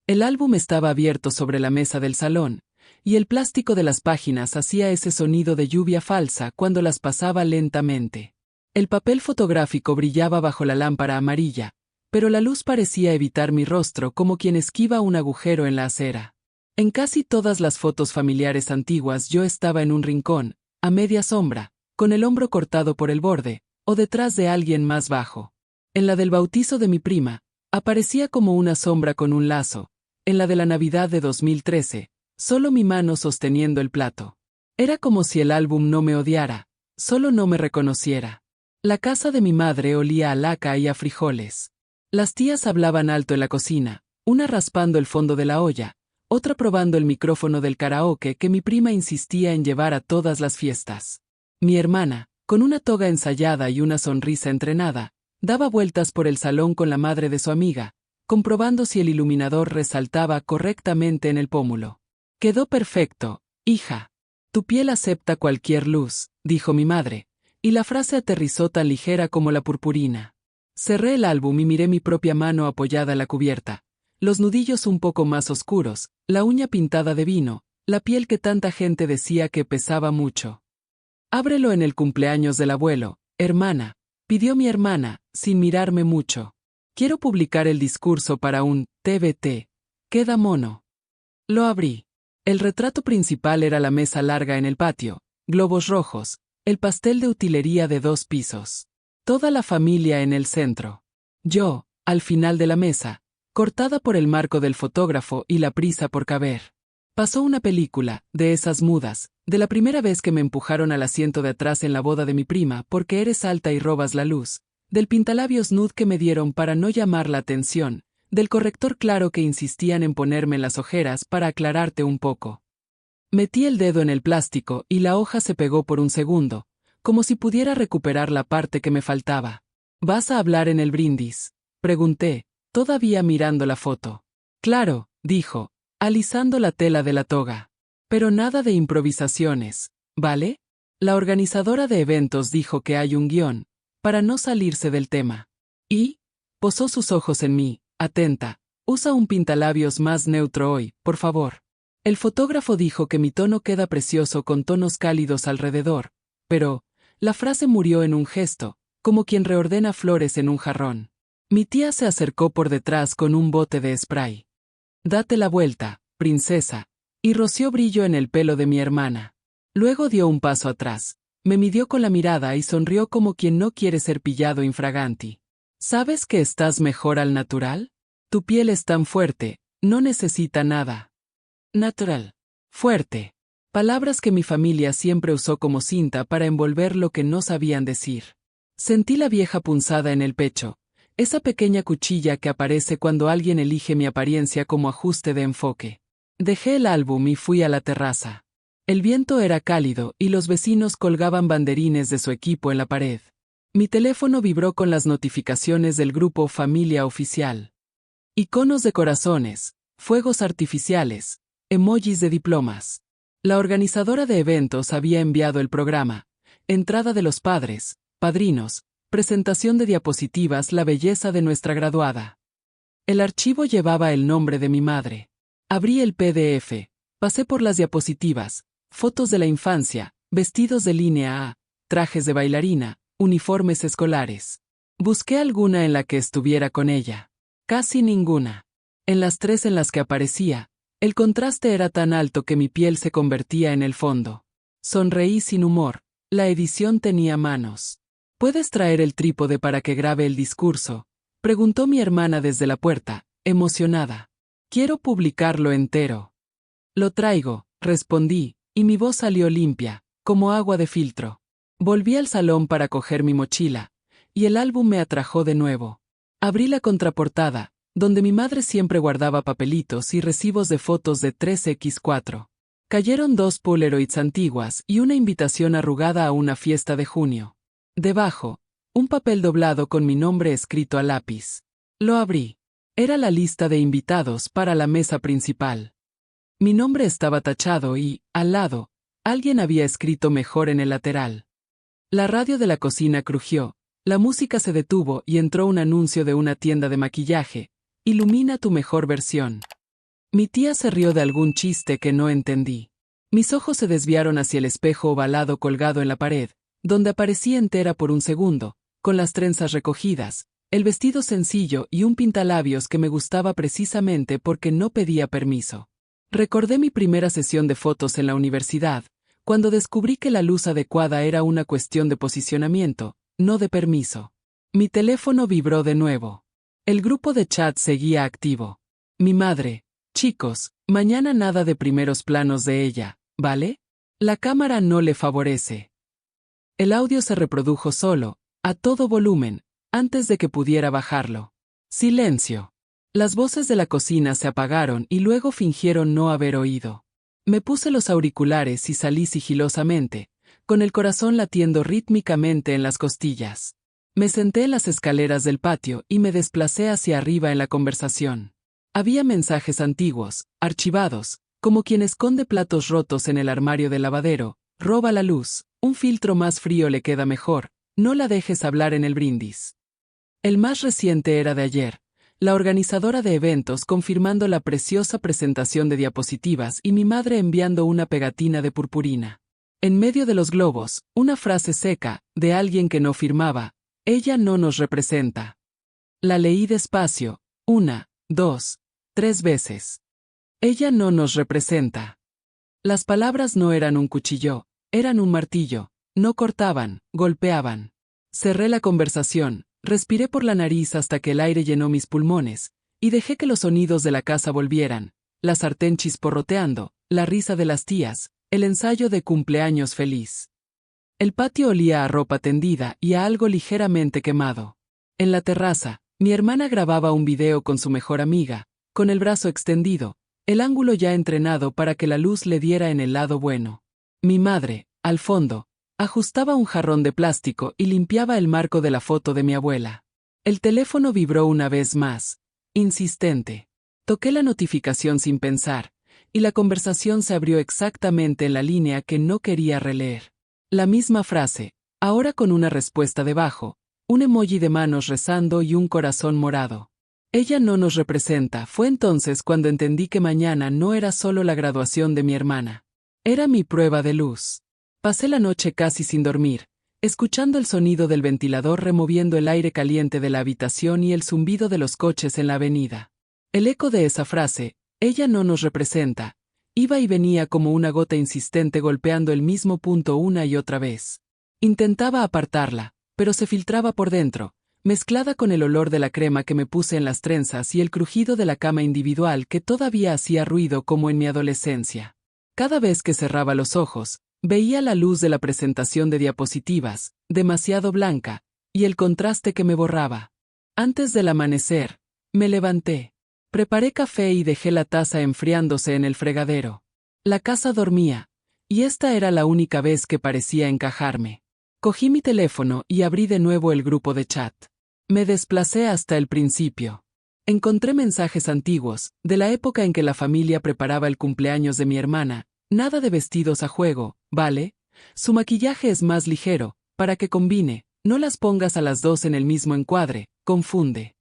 El álbum estaba abierto sobre la mesa del salón, y el plástico de las páginas hacía ese sonido de lluvia falsa cuando las pasaba lentamente. El papel fotográfico brillaba bajo la lámpara amarilla, pero la luz parecía evitar mi rostro como quien esquiva un agujero en la acera. En casi todas las fotos familiares antiguas yo estaba en un rincón, a media sombra, con el hombro cortado por el borde, o detrás de alguien más bajo. En la del bautizo de mi prima, aparecía como una sombra con un lazo. En la de la Navidad de 2013, solo mi mano sosteniendo el plato. Era como si el álbum no me odiara, solo no me reconociera. La casa de mi madre olía a laca y a frijoles. Las tías hablaban alto en la cocina, una raspando el fondo de la olla, otra probando el micrófono del karaoke que mi prima insistía en llevar a todas las fiestas. Mi hermana, con una toga ensayada y una sonrisa entrenada, daba vueltas por el salón con la madre de su amiga, comprobando si el iluminador resaltaba correctamente en el pómulo. «Quedó perfecto, hija. Tu piel acepta cualquier luz», dijo mi madre, y la frase aterrizó tan ligera como la purpurina. Cerré el álbum y miré mi propia mano apoyada en la cubierta, los nudillos un poco más oscuros, la uña pintada de vino, la piel que tanta gente decía que pesaba mucho. «Ábrelo en el cumpleaños del abuelo, hermana», pidió mi hermana, sin mirarme mucho. «Quiero publicar el discurso para un TBT. Queda mono». Lo abrí. El retrato principal era la mesa larga en el patio, globos rojos, el pastel de utilería de 2 pisos. Toda la familia en el centro. Yo, al final de la mesa, cortada por el marco del fotógrafo y la prisa por caber. Pasó una película, de esas mudas, de la primera vez que me empujaron al asiento de atrás en la boda de mi prima porque eres alta y robas la luz, del pintalabios nude que me dieron para no llamar la atención, del corrector claro que insistían en ponerme en las ojeras para aclararte un poco. Metí el dedo en el plástico y la hoja se pegó por un segundo, como si pudiera recuperar la parte que me faltaba. «¿Vas a hablar en el brindis?», pregunté, todavía mirando la foto. «Claro», dijo, alisando la tela de la toga. «Pero nada de improvisaciones, ¿vale?» La organizadora de eventos dijo que hay un guión, para no salirse del tema. Y posó sus ojos en mí, atenta. «Usa un pintalabios más neutro hoy, por favor». El fotógrafo dijo que mi tono queda precioso con tonos cálidos alrededor, pero la frase murió en un gesto, como quien reordena flores en un jarrón. Mi tía se acercó por detrás con un bote de spray. «Date la vuelta, princesa», y roció brillo en el pelo de mi hermana. Luego dio un paso atrás, me midió con la mirada y sonrió como quien no quiere ser pillado infraganti. «¿Sabes que estás mejor al natural? Tu piel es tan fuerte, no necesita nada». Natural. Fuerte. Palabras que mi familia siempre usó como cinta para envolver lo que no sabían decir. Sentí la vieja punzada en el pecho, esa pequeña cuchilla que aparece cuando alguien elige mi apariencia como ajuste de enfoque. Dejé el álbum y fui a la terraza. El viento era cálido y los vecinos colgaban banderines de su equipo en la pared. Mi teléfono vibró con las notificaciones del grupo Familia Oficial. Iconos de corazones, fuegos artificiales, emojis de diplomas. La organizadora de eventos había enviado el programa, entrada de los padres, padrinos, presentación de diapositivas, la belleza de nuestra graduada. El archivo llevaba el nombre de mi madre. Abrí el PDF, pasé por las diapositivas, fotos de la infancia, vestidos de línea A, trajes de bailarina, uniformes escolares. Busqué alguna en la que estuviera con ella. Casi ninguna. En las 3 en las que aparecía, el contraste era tan alto que mi piel se convertía en el fondo. Sonreí sin humor. La edición tenía manos. «¿Puedes traer el trípode para que grabe el discurso?», preguntó mi hermana desde la puerta, emocionada. «Quiero publicarlo entero». «Lo traigo», respondí, y mi voz salió limpia, como agua de filtro. Volví al salón para coger mi mochila, y el álbum me atrajo de nuevo. Abrí la contraportada, donde mi madre siempre guardaba papelitos y recibos de fotos de 3x4. Cayeron 2 Polaroids antiguas y una invitación arrugada a una fiesta de junio. Debajo, un papel doblado con mi nombre escrito a lápiz. Lo abrí. Era la lista de invitados para la mesa principal. Mi nombre estaba tachado y, al lado, alguien había escrito mejor en el lateral. La radio de la cocina crujió, la música se detuvo y entró un anuncio de una tienda de maquillaje. «Ilumina tu mejor versión». Mi tía se rió de algún chiste que no entendí. Mis ojos se desviaron hacia el espejo ovalado colgado en la pared, donde aparecía entera por un segundo, con las trenzas recogidas, el vestido sencillo y un pintalabios que me gustaba precisamente porque no pedía permiso. Recordé mi primera sesión de fotos en la universidad, cuando descubrí que la luz adecuada era una cuestión de posicionamiento, no de permiso. Mi teléfono vibró de nuevo. El grupo de chat seguía activo. Mi madre: chicos, mañana nada de primeros planos de ella, ¿vale? La cámara no le favorece. El audio se reprodujo solo, a todo volumen, antes de que pudiera bajarlo. Silencio. Las voces de la cocina se apagaron y luego fingieron no haber oído. Me puse los auriculares y salí sigilosamente, con el corazón latiendo rítmicamente en las costillas. Me senté en las escaleras del patio y me desplacé hacia arriba en la conversación. Había mensajes antiguos, archivados, como quien esconde platos rotos en el armario del lavadero: roba la luz, un filtro más frío le queda mejor, no la dejes hablar en el brindis. El más reciente era de ayer, la organizadora de eventos confirmando la preciosa presentación de diapositivas y mi madre enviando una pegatina de purpurina. En medio de los globos, una frase seca, de alguien que no firmaba: ella no nos representa. La leí despacio, 1, 2, 3 veces. Ella no nos representa. Las palabras no eran un cuchillo, eran un martillo, no cortaban, golpeaban. Cerré la conversación, respiré por la nariz hasta que el aire llenó mis pulmones, y dejé que los sonidos de la casa volvieran: la sartén chisporroteando, la risa de las tías, el ensayo de cumpleaños feliz. El patio olía a ropa tendida y a algo ligeramente quemado. En la terraza, mi hermana grababa un video con su mejor amiga, con el brazo extendido, el ángulo ya entrenado para que la luz le diera en el lado bueno. Mi madre, al fondo, ajustaba un jarrón de plástico y limpiaba el marco de la foto de mi abuela. El teléfono vibró una vez más, insistente. Toqué la notificación sin pensar, y la conversación se abrió exactamente en la línea que no quería releer. La misma frase, ahora con una respuesta debajo, un emoji de manos rezando y un corazón morado. Ella no nos representa. Fue entonces cuando entendí que mañana no era solo la graduación de mi hermana. Era mi prueba de luz. Pasé la noche casi sin dormir, escuchando el sonido del ventilador removiendo el aire caliente de la habitación y el zumbido de los coches en la avenida. El eco de esa frase, ella no nos representa, iba y venía como una gota insistente golpeando el mismo punto una y otra vez. Intentaba apartarla, pero se filtraba por dentro, mezclada con el olor de la crema que me puse en las trenzas y el crujido de la cama individual que todavía hacía ruido como en mi adolescencia. Cada vez que cerraba los ojos, veía la luz de la presentación de diapositivas, demasiado blanca, y el contraste que me borraba. Antes del amanecer, me levanté. Preparé café y dejé la taza enfriándose en el fregadero. La casa dormía, y esta era la única vez que parecía encajarme. Cogí mi teléfono y abrí de nuevo el grupo de chat. Me desplacé hasta el principio. Encontré mensajes antiguos, de la época en que la familia preparaba el cumpleaños de mi hermana: nada de vestidos a juego, ¿vale? Su maquillaje es más ligero, para que combine, no las pongas a las dos en el mismo encuadre, confunde.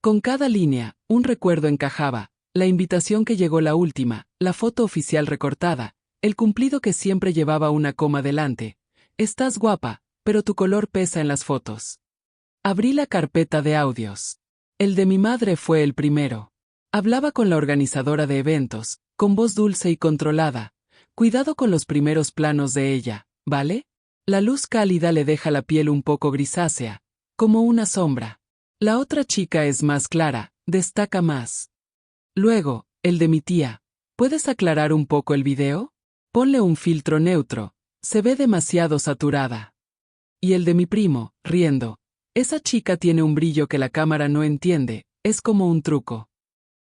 Con cada línea, un recuerdo encajaba: la invitación que llegó la última, la foto oficial recortada, el cumplido que siempre llevaba una coma delante. Estás guapa, pero tu color pesa en las fotos. Abrí la carpeta de audios. El de mi madre fue el primero. Hablaba con la organizadora de eventos, con voz dulce y controlada: cuidado con los primeros planos de ella, ¿vale? La luz cálida le deja la piel un poco grisácea, como una sombra. La otra chica es más clara, destaca más. Luego, el de mi tía: ¿puedes aclarar un poco el video? Ponle un filtro neutro, se ve demasiado saturada. Y el de mi primo, riendo: esa chica tiene un brillo que la cámara no entiende, es como un truco.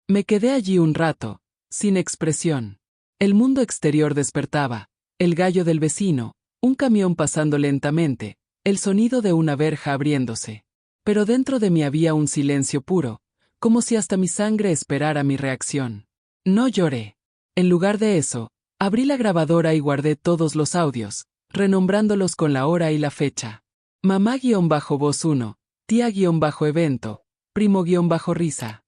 Me quedé allí un rato, sin expresión. El mundo exterior despertaba, el gallo del vecino, un camión pasando lentamente, el sonido de una verja abriéndose. Pero dentro de mí había un silencio puro, como si hasta mi sangre esperara mi reacción. No lloré. En lugar de eso, abrí la grabadora y guardé todos los audios, renombrándolos con la hora y la fecha. Mamá-voz 1, tía-evento, primo-risa.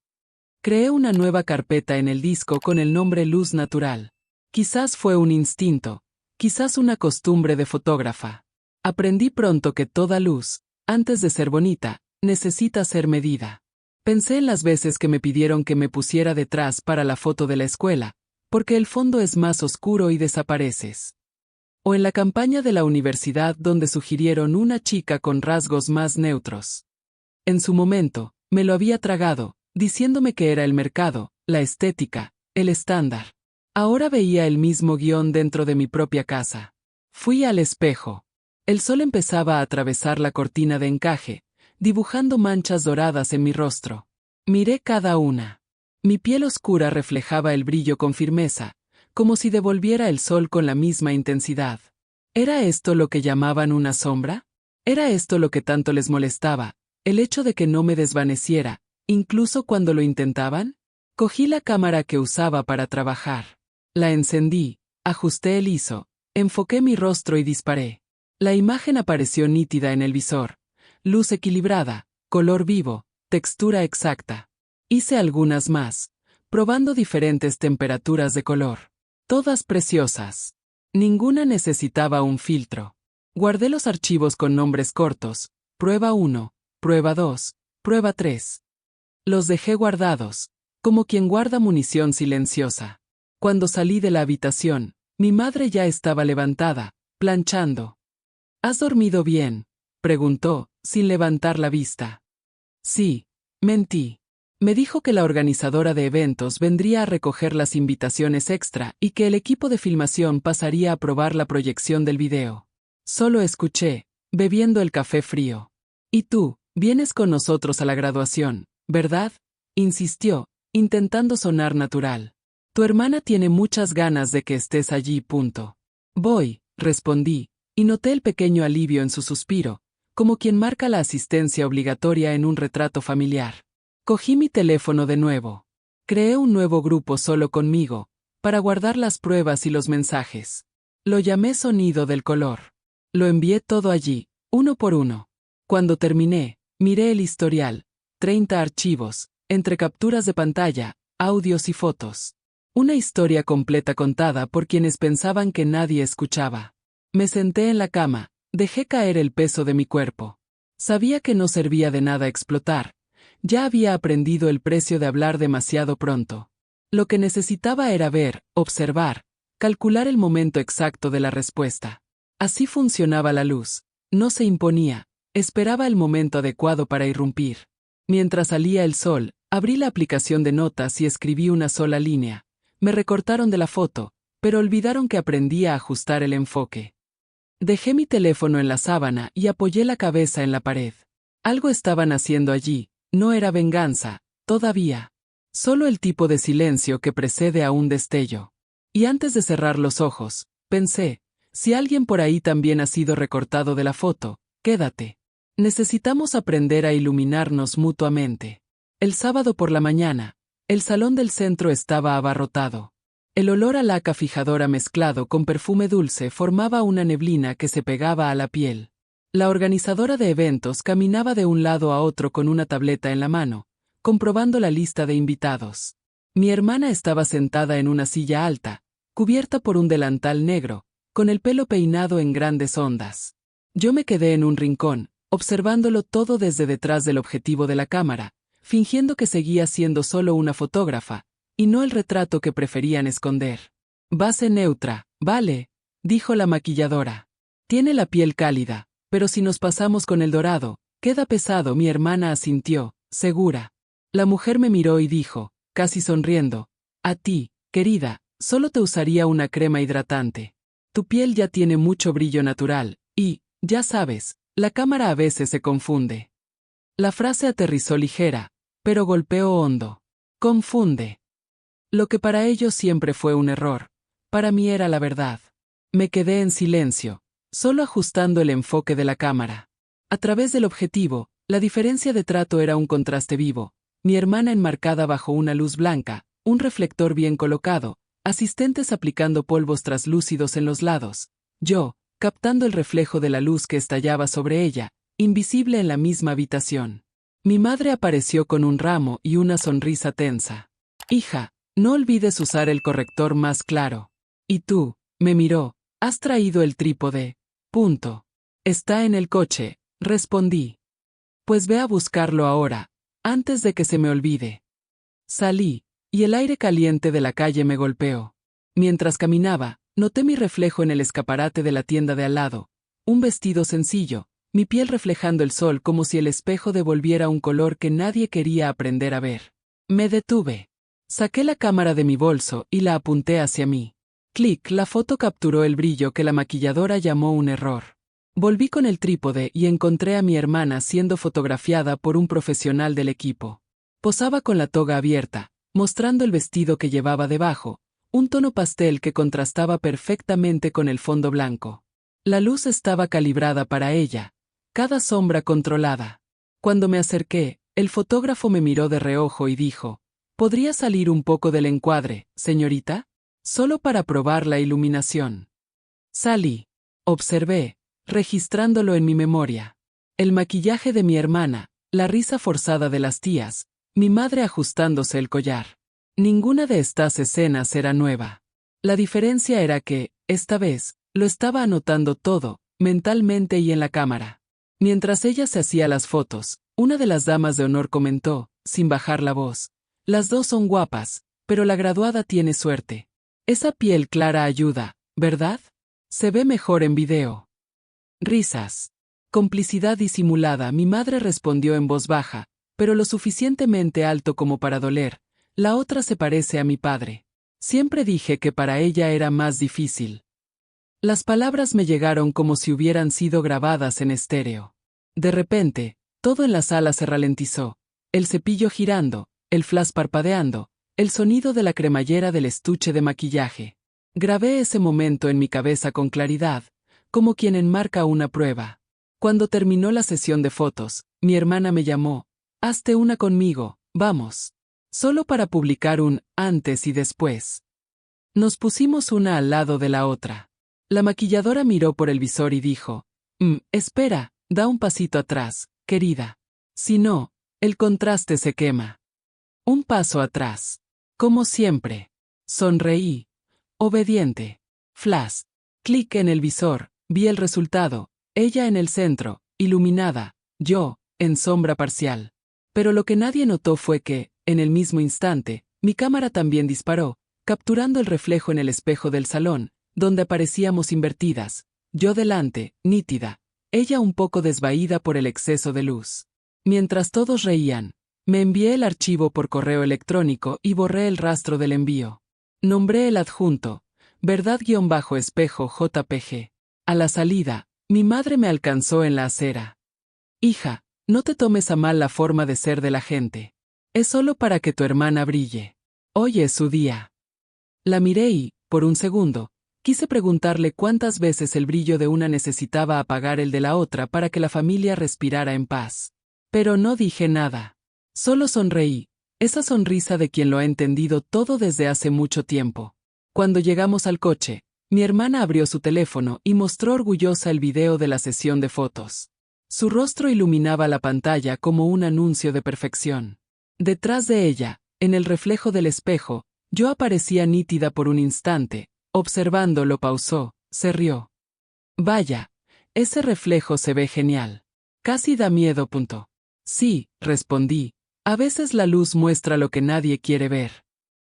Creé una nueva carpeta en el disco con el nombre Luz Natural. Quizás fue un instinto, quizás una costumbre de fotógrafa. Aprendí pronto que toda luz, antes de ser bonita, necesita ser medida. Pensé en las veces que me pidieron que me pusiera detrás para la foto de la escuela, porque el fondo es más oscuro y desapareces. O en la campaña de la universidad donde sugirieron una chica con rasgos más neutros. En su momento, me lo había tragado, diciéndome que era el mercado, la estética, el estándar. Ahora veía el mismo guión dentro de mi propia casa. Fui al espejo. El sol empezaba a atravesar la cortina de encaje, dibujando manchas doradas en mi rostro. Miré cada una. Mi piel oscura reflejaba el brillo con firmeza, como si devolviera el sol con la misma intensidad. ¿Era esto lo que llamaban una sombra? ¿Era esto lo que tanto les molestaba, el hecho de que no me desvaneciera, incluso cuando lo intentaban? Cogí la cámara que usaba para trabajar. La encendí, ajusté el ISO, enfoqué mi rostro y disparé. La imagen apareció nítida en el visor. Luz equilibrada, color vivo, textura exacta. Hice algunas más, probando diferentes temperaturas de color. Todas preciosas. Ninguna necesitaba un filtro. Guardé los archivos con nombres cortos, prueba 1, prueba 2, prueba 3. Los dejé guardados, como quien guarda munición silenciosa. Cuando salí de la habitación, mi madre ya estaba levantada, planchando. ¿Has dormido bien?, preguntó, sin levantar la vista. Sí, mentí. Me dijo que la organizadora de eventos vendría a recoger las invitaciones extra y que el equipo de filmación pasaría a probar la proyección del video. Solo escuché, bebiendo el café frío. ¿Y tú, vienes con nosotros a la graduación, verdad?, insistió, intentando sonar natural. Tu hermana tiene muchas ganas de que estés allí. Voy, respondí, y noté el pequeño alivio en su suspiro, como quien marca la asistencia obligatoria en un retrato familiar. Cogí mi teléfono de nuevo. Creé un nuevo grupo solo conmigo, para guardar las pruebas y los mensajes. Lo llamé Sonido del Color. Lo envié todo allí, uno por uno. Cuando terminé, miré el historial, 30 archivos, entre capturas de pantalla, audios y fotos. Una historia completa contada por quienes pensaban que nadie escuchaba. Me senté en la cama, dejé caer el peso de mi cuerpo. Sabía que no servía de nada explotar. Ya había aprendido el precio de hablar demasiado pronto. Lo que necesitaba era ver, observar, calcular el momento exacto de la respuesta. Así funcionaba la luz. No se imponía, esperaba el momento adecuado para irrumpir. Mientras salía el sol, abrí la aplicación de notas y escribí una sola línea. Me recortaron de la foto, pero olvidaron que aprendí a ajustar el enfoque. Dejé mi teléfono en la sábana y apoyé la cabeza en la pared. Algo estaban haciendo allí. No era venganza, todavía. Solo el tipo de silencio que precede a un destello. Y antes de cerrar los ojos, pensé, si alguien por ahí también ha sido recortado de la foto, quédate. Necesitamos aprender a iluminarnos mutuamente. El sábado por la mañana, el salón del centro estaba abarrotado. El olor a laca fijadora mezclado con perfume dulce formaba una neblina que se pegaba a la piel. La organizadora de eventos caminaba de un lado a otro con una tableta en la mano, comprobando la lista de invitados. Mi hermana estaba sentada en una silla alta, cubierta por un delantal negro, con el pelo peinado en grandes ondas. Yo me quedé en un rincón, observándolo todo desde detrás del objetivo de la cámara, fingiendo que seguía siendo solo una fotógrafa, y no el retrato que preferían esconder. Base neutra, vale, dijo la maquilladora. Tiene la piel cálida. Pero si nos pasamos con el dorado, queda pesado. Mi hermana asintió, segura. La mujer me miró y dijo, casi sonriendo, a ti, querida, solo te usaría una crema hidratante. Tu piel ya tiene mucho brillo natural, y, ya sabes, la cámara a veces se confunde. La frase aterrizó ligera, pero golpeó hondo. Confunde. Lo que para ellos siempre fue un error, para mí era la verdad. Me quedé en silencio, solo ajustando el enfoque de la cámara. A través del objetivo, la diferencia de trato era un contraste vivo. Mi hermana enmarcada bajo una luz blanca, un reflector bien colocado, asistentes aplicando polvos traslúcidos en los lados. Yo, captando el reflejo de la luz que estallaba sobre ella, invisible en la misma habitación. Mi madre apareció con un ramo y una sonrisa tensa. Hija, no olvides usar el corrector más claro. ¿Y tú? Me miró. ¿Has traído el trípode? Punto. Está en el coche, respondí. Pues ve a buscarlo ahora, antes de que se me olvide. Salí, y el aire caliente de la calle me golpeó. Mientras caminaba, noté mi reflejo en el escaparate de la tienda de al lado, un vestido sencillo, mi piel reflejando el sol como si el espejo devolviera un color que nadie quería aprender a ver. Me detuve. Saqué la cámara de mi bolso y la apunté hacia mí. Clic, la foto capturó el brillo que la maquilladora llamó un error. Volví con el trípode y encontré a mi hermana siendo fotografiada por un profesional del equipo. Posaba con la toga abierta, mostrando el vestido que llevaba debajo, un tono pastel que contrastaba perfectamente con el fondo blanco. La luz estaba calibrada para ella, cada sombra controlada. Cuando me acerqué, el fotógrafo me miró de reojo y dijo, ¿podría salir un poco del encuadre, señorita? Solo para probar la iluminación. Salí. Observé, registrándolo en mi memoria. El maquillaje de mi hermana, la risa forzada de las tías, mi madre ajustándose el collar. Ninguna de estas escenas era nueva. La diferencia era que, esta vez, lo estaba anotando todo, mentalmente y en la cámara. Mientras ella se hacía las fotos, una de las damas de honor comentó, sin bajar la voz, las dos son guapas, pero la graduada tiene suerte. Esa piel clara ayuda, ¿verdad? Se ve mejor en video. Risas. Complicidad disimulada. Mi madre respondió en voz baja, pero lo suficientemente alto como para doler. La otra se parece a mi padre. Siempre dije que para ella era más difícil. Las palabras me llegaron como si hubieran sido grabadas en estéreo. De repente, todo en la sala se ralentizó. El cepillo girando, el flash parpadeando, el sonido de la cremallera del estuche de maquillaje. Grabé ese momento en mi cabeza con claridad, como quien enmarca una prueba. Cuando terminó la sesión de fotos, mi hermana me llamó. Hazte una conmigo, vamos. Solo para publicar un antes y después. Nos pusimos una al lado de la otra. La maquilladora miró por el visor y dijo, espera, da un pasito atrás, querida. Si no, el contraste se quema. Un paso atrás. Como siempre. Sonreí. Obediente. Flash. Clic en el visor, vi el resultado, ella en el centro, iluminada, yo, en sombra parcial. Pero lo que nadie notó fue que, en el mismo instante, mi cámara también disparó, capturando el reflejo en el espejo del salón, donde aparecíamos invertidas, yo delante, nítida, ella un poco desvaída por el exceso de luz. Mientras todos reían, me envié el archivo por correo electrónico y borré el rastro del envío. Nombré el adjunto, verdad-espejo JPG. A la salida, mi madre me alcanzó en la acera. Hija, no te tomes a mal la forma de ser de la gente. Es solo para que tu hermana brille. Hoy es su día. La miré y, por un segundo, quise preguntarle cuántas veces el brillo de una necesitaba apagar el de la otra para que la familia respirara en paz. Pero no dije nada. Solo sonreí, esa sonrisa de quien lo ha entendido todo desde hace mucho tiempo. Cuando llegamos al coche, mi hermana abrió su teléfono y mostró orgullosa el video de la sesión de fotos. Su rostro iluminaba la pantalla como un anuncio de perfección. Detrás de ella, en el reflejo del espejo, yo aparecía nítida por un instante, observándolo pausó, se rió. Vaya, ese reflejo se ve genial. Casi da miedo. Sí, respondí, a veces la luz muestra lo que nadie quiere ver.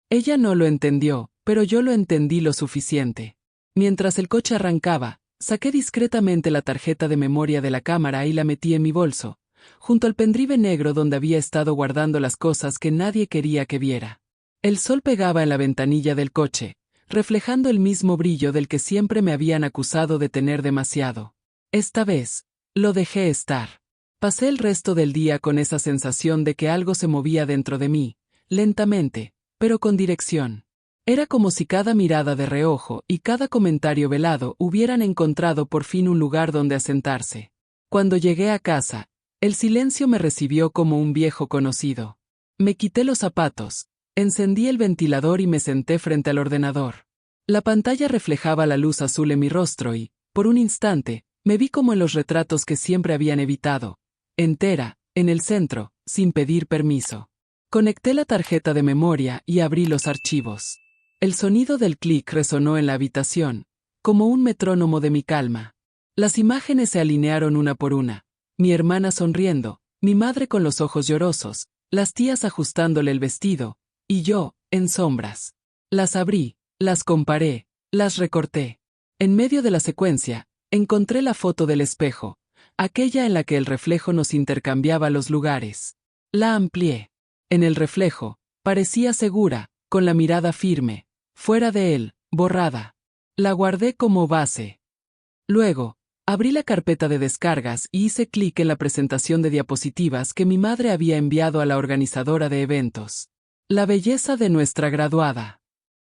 Ella no lo entendió, pero yo lo entendí lo suficiente. Mientras el coche arrancaba, saqué discretamente la tarjeta de memoria de la cámara y la metí en mi bolso, junto al pendrive negro donde había estado guardando las cosas que nadie quería que viera. El sol pegaba en la ventanilla del coche, reflejando el mismo brillo del que siempre me habían acusado de tener demasiado. Esta vez, lo dejé estar. Pasé el resto del día con esa sensación de que algo se movía dentro de mí, lentamente, pero con dirección. Era como si cada mirada de reojo y cada comentario velado hubieran encontrado por fin un lugar donde asentarse. Cuando llegué a casa, el silencio me recibió como un viejo conocido. Me quité los zapatos, encendí el ventilador y me senté frente al ordenador. La pantalla reflejaba la luz azul en mi rostro y, por un instante, me vi como en los retratos que siempre habían evitado, entera, en el centro, sin pedir permiso. Conecté la tarjeta de memoria y abrí los archivos. El sonido del clic resonó en la habitación, como un metrónomo de mi calma. Las imágenes se alinearon una por una. Mi hermana sonriendo, mi madre con los ojos llorosos, las tías ajustándole el vestido, y yo, en sombras. Las abrí, las comparé, las recorté. En medio de la secuencia, encontré la foto del espejo, aquella en la que el reflejo nos intercambiaba los lugares. La amplié. En el reflejo, parecía segura, con la mirada firme, fuera de él, borrada. La guardé como base. Luego, abrí la carpeta de descargas y hice clic en la presentación de diapositivas que mi madre había enviado a la organizadora de eventos. La belleza de nuestra graduada.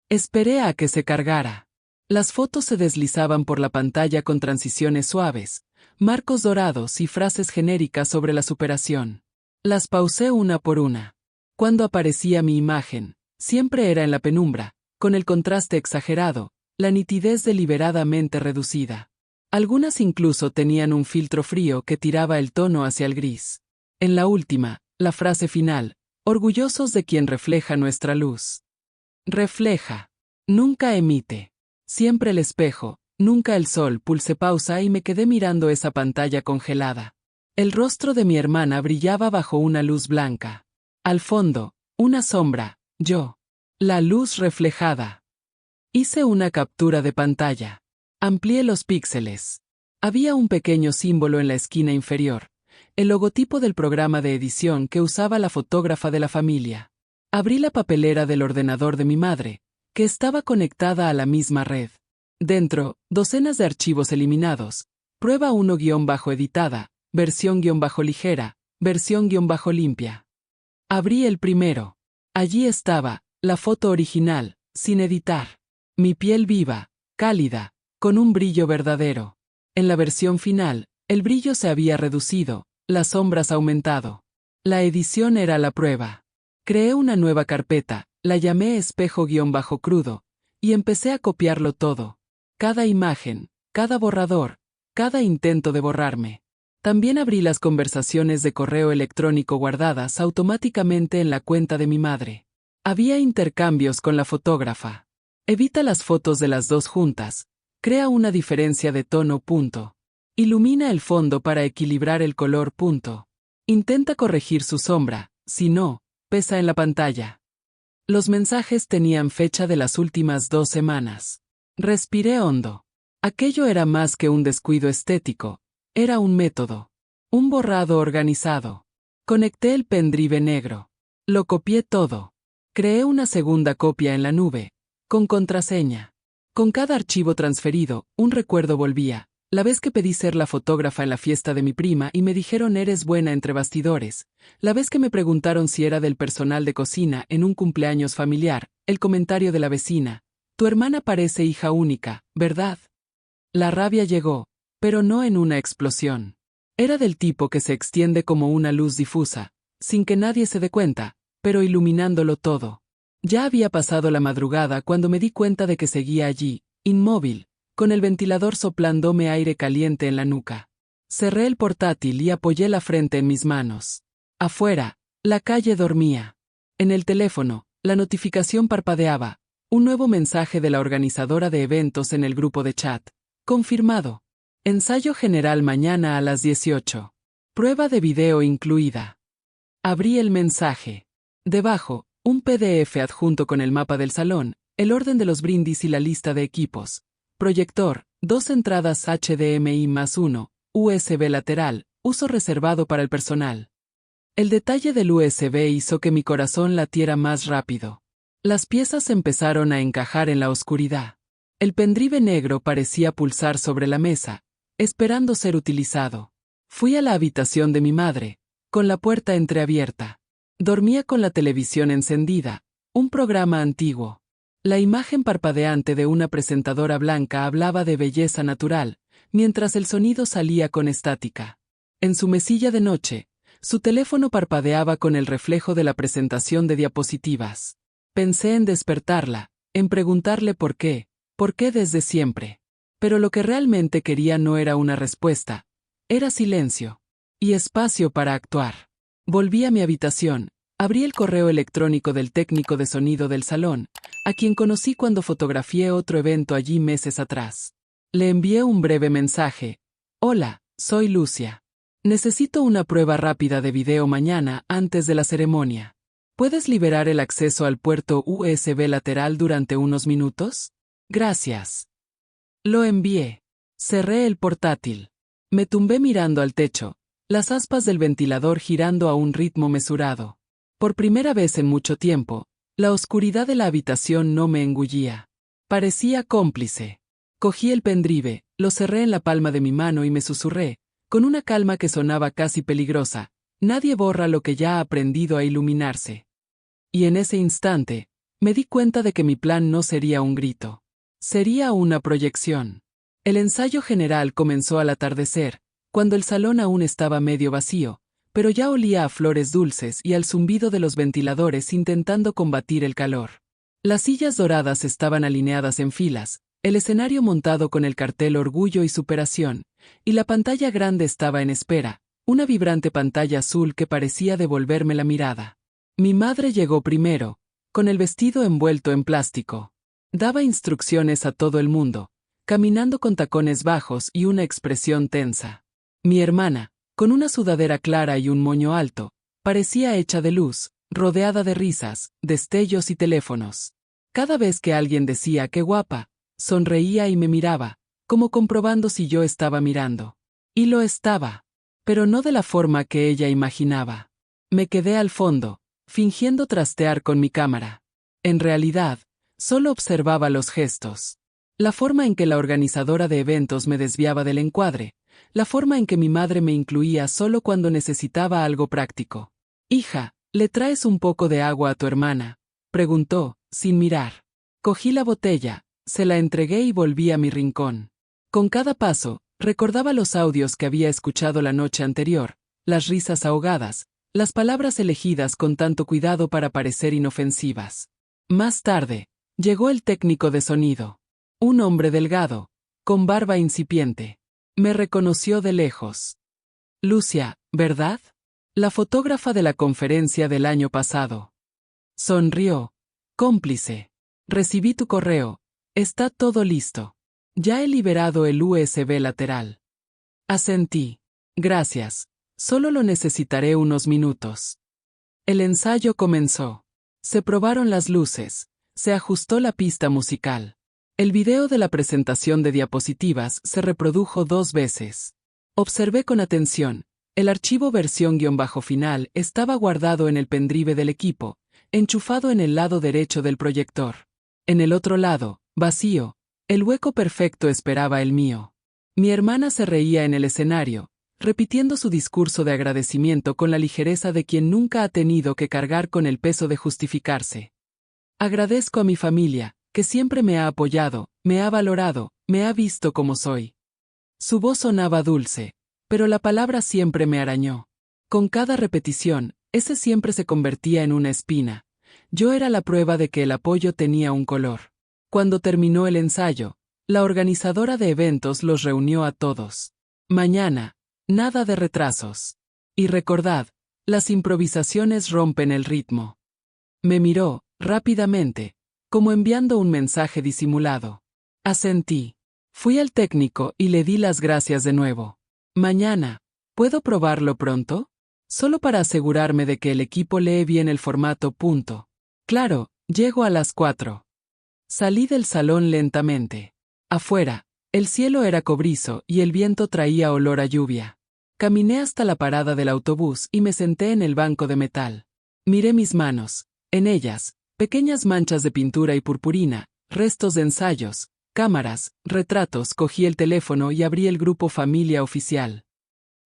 Esperé a que se cargara. Las fotos se deslizaban por la pantalla con transiciones suaves, marcos dorados y frases genéricas sobre la superación. Las pausé una por una. Cuando aparecía mi imagen, siempre era en la penumbra, con el contraste exagerado, la nitidez deliberadamente reducida. Algunas incluso tenían un filtro frío que tiraba el tono hacia el gris. En la última, la frase final, orgullosos de quien refleja nuestra luz. Refleja. Nunca emite. Siempre el espejo, nunca el sol. Pulsé pausa y me quedé mirando esa pantalla congelada. El rostro de mi hermana brillaba bajo una luz blanca. Al fondo, una sombra, yo. La luz reflejada. Hice una captura de pantalla. Amplié los píxeles. Había un pequeño símbolo en la esquina inferior, el logotipo del programa de edición que usaba la fotógrafa de la familia. Abrí la papelera del ordenador de mi madre, que estaba conectada a la misma red. Dentro, docenas de archivos eliminados. Prueba 1-editada, versión-ligera, versión-limpia. Abrí el primero. Allí estaba, la foto original, sin editar. Mi piel viva, cálida, con un brillo verdadero. En la versión final, el brillo se había reducido, las sombras aumentado. La edición era la prueba. Creé una nueva carpeta, la llamé espejo-crudo, y empecé a copiarlo todo. Cada imagen, cada borrador, cada intento de borrarme. También abrí las conversaciones de correo electrónico guardadas automáticamente en la cuenta de mi madre. Había intercambios con la fotógrafa. Evita las fotos de las dos juntas. Crea una diferencia de tono. Ilumina el fondo para equilibrar el color. Intenta corregir su sombra, si no, pesa en la pantalla. Los mensajes tenían fecha de las últimas 2 semanas. Respiré hondo. Aquello era más que un descuido estético, era un método. Un borrado organizado. Conecté el pendrive negro. Lo copié todo. Creé una segunda copia en la nube, con contraseña. Con cada archivo transferido, un recuerdo volvía. La vez que pedí ser la fotógrafa en la fiesta de mi prima y me dijeron eres buena entre bastidores. La vez que me preguntaron si era del personal de cocina en un cumpleaños familiar. El comentario de la vecina. Tu hermana parece hija única, ¿verdad? La rabia llegó, pero no en una explosión. Era del tipo que se extiende como una luz difusa, sin que nadie se dé cuenta, pero iluminándolo todo. Ya había pasado la madrugada cuando me di cuenta de que seguía allí, inmóvil, con el ventilador soplándome aire caliente en la nuca. Cerré el portátil y apoyé la frente en mis manos. Afuera, la calle dormía. En el teléfono, la notificación parpadeaba. Un nuevo mensaje de la organizadora de eventos en el grupo de chat. Confirmado. Ensayo general mañana a las 18. Prueba de video incluida. Abrí el mensaje. Debajo, un PDF adjunto con el mapa del salón, el orden de los brindis y la lista de equipos. Proyector, 2 entradas HDMI más 1, USB lateral, uso reservado para el personal. El detalle del USB hizo que mi corazón latiera más rápido. Las piezas empezaron a encajar en la oscuridad. El pendrive negro parecía pulsar sobre la mesa, esperando ser utilizado. Fui a la habitación de mi madre, con la puerta entreabierta. Dormía con la televisión encendida, un programa antiguo. La imagen parpadeante de una presentadora blanca hablaba de belleza natural, mientras el sonido salía con estática. En su mesilla de noche, su teléfono parpadeaba con el reflejo de la presentación de diapositivas. Pensé en despertarla, en preguntarle por qué desde siempre. Pero lo que realmente quería no era una respuesta, era silencio. Y espacio para actuar. Volví a mi habitación, abrí el correo electrónico del técnico de sonido del salón, a quien conocí cuando fotografié otro evento allí meses atrás. Le envié un breve mensaje. Hola, soy Lucia. Necesito una prueba rápida de video mañana antes de la ceremonia. ¿Puedes liberar el acceso al puerto USB lateral durante unos minutos? Gracias. Lo envié. Cerré el portátil. Me tumbé mirando al techo, las aspas del ventilador girando a un ritmo mesurado. Por primera vez en mucho tiempo, la oscuridad de la habitación no me engullía. Parecía cómplice. Cogí el pendrive, lo cerré en la palma de mi mano y me susurré, con una calma que sonaba casi peligrosa: nadie borra lo que ya ha aprendido a iluminarse. Y en ese instante, me di cuenta de que mi plan no sería un grito. Sería una proyección. El ensayo general comenzó al atardecer, cuando el salón aún estaba medio vacío, pero ya olía a flores dulces y al zumbido de los ventiladores intentando combatir el calor. Las sillas doradas estaban alineadas en filas, el escenario montado con el cartel Orgullo y Superación, y la pantalla grande estaba en espera, una vibrante pantalla azul que parecía devolverme la mirada. Mi madre llegó primero, con el vestido envuelto en plástico. Daba instrucciones a todo el mundo, caminando con tacones bajos y una expresión tensa. Mi hermana, con una sudadera clara y un moño alto, parecía hecha de luz, rodeada de risas, destellos y teléfonos. Cada vez que alguien decía «qué guapa», sonreía y me miraba, como comprobando si yo estaba mirando. Y lo estaba, pero no de la forma que ella imaginaba. Me quedé al fondo, fingiendo trastear con mi cámara. En realidad, solo observaba los gestos. La forma en que la organizadora de eventos me desviaba del encuadre, la forma en que mi madre me incluía solo cuando necesitaba algo práctico. «Hija, ¿le traes un poco de agua a tu hermana?», preguntó, sin mirar. Cogí la botella, se la entregué y volví a mi rincón. Con cada paso, recordaba los audios que había escuchado la noche anterior, las risas ahogadas, las palabras elegidas con tanto cuidado para parecer inofensivas. Más tarde, llegó el técnico de sonido. Un hombre delgado, con barba incipiente. Me reconoció de lejos. «Lucia, ¿verdad? La fotógrafa de la conferencia del año pasado». Sonrió. «Cómplice. Recibí tu correo. Está todo listo. Ya he liberado el USB lateral». Asentí. «Gracias. Solo lo necesitaré unos minutos». El ensayo comenzó. Se probaron las luces. Se ajustó la pista musical. El video de la presentación de diapositivas se reprodujo 2 veces. Observé con atención. El archivo versión-final estaba guardado en el pendrive del equipo, enchufado en el lado derecho del proyector. En el otro lado, vacío, el hueco perfecto esperaba el mío. Mi hermana se reía en el escenario, repitiendo su discurso de agradecimiento con la ligereza de quien nunca ha tenido que cargar con el peso de justificarse. «Agradezco a mi familia, que siempre me ha apoyado, me ha valorado, me ha visto como soy». Su voz sonaba dulce, pero la palabra siempre me arañó. Con cada repetición, ese siempre se convertía en una espina. Yo era la prueba de que el apoyo tenía un color. Cuando terminó el ensayo, la organizadora de eventos los reunió a todos. «Mañana, nada de retrasos. Y recordad, las improvisaciones rompen el ritmo». Me miró, rápidamente, como enviando un mensaje disimulado. Asentí. Fui al técnico y le di las gracias de nuevo. «Mañana, ¿puedo probarlo pronto? Solo para asegurarme de que el equipo lee bien el formato. Claro, llego a las 4». Salí del salón lentamente. Afuera, el cielo era cobrizo y el viento traía olor a lluvia. Caminé hasta la parada del autobús y me senté en el banco de metal. Miré mis manos. En ellas, pequeñas manchas de pintura y purpurina, restos de ensayos, cámaras, retratos. Cogí el teléfono y abrí el grupo Familia Oficial.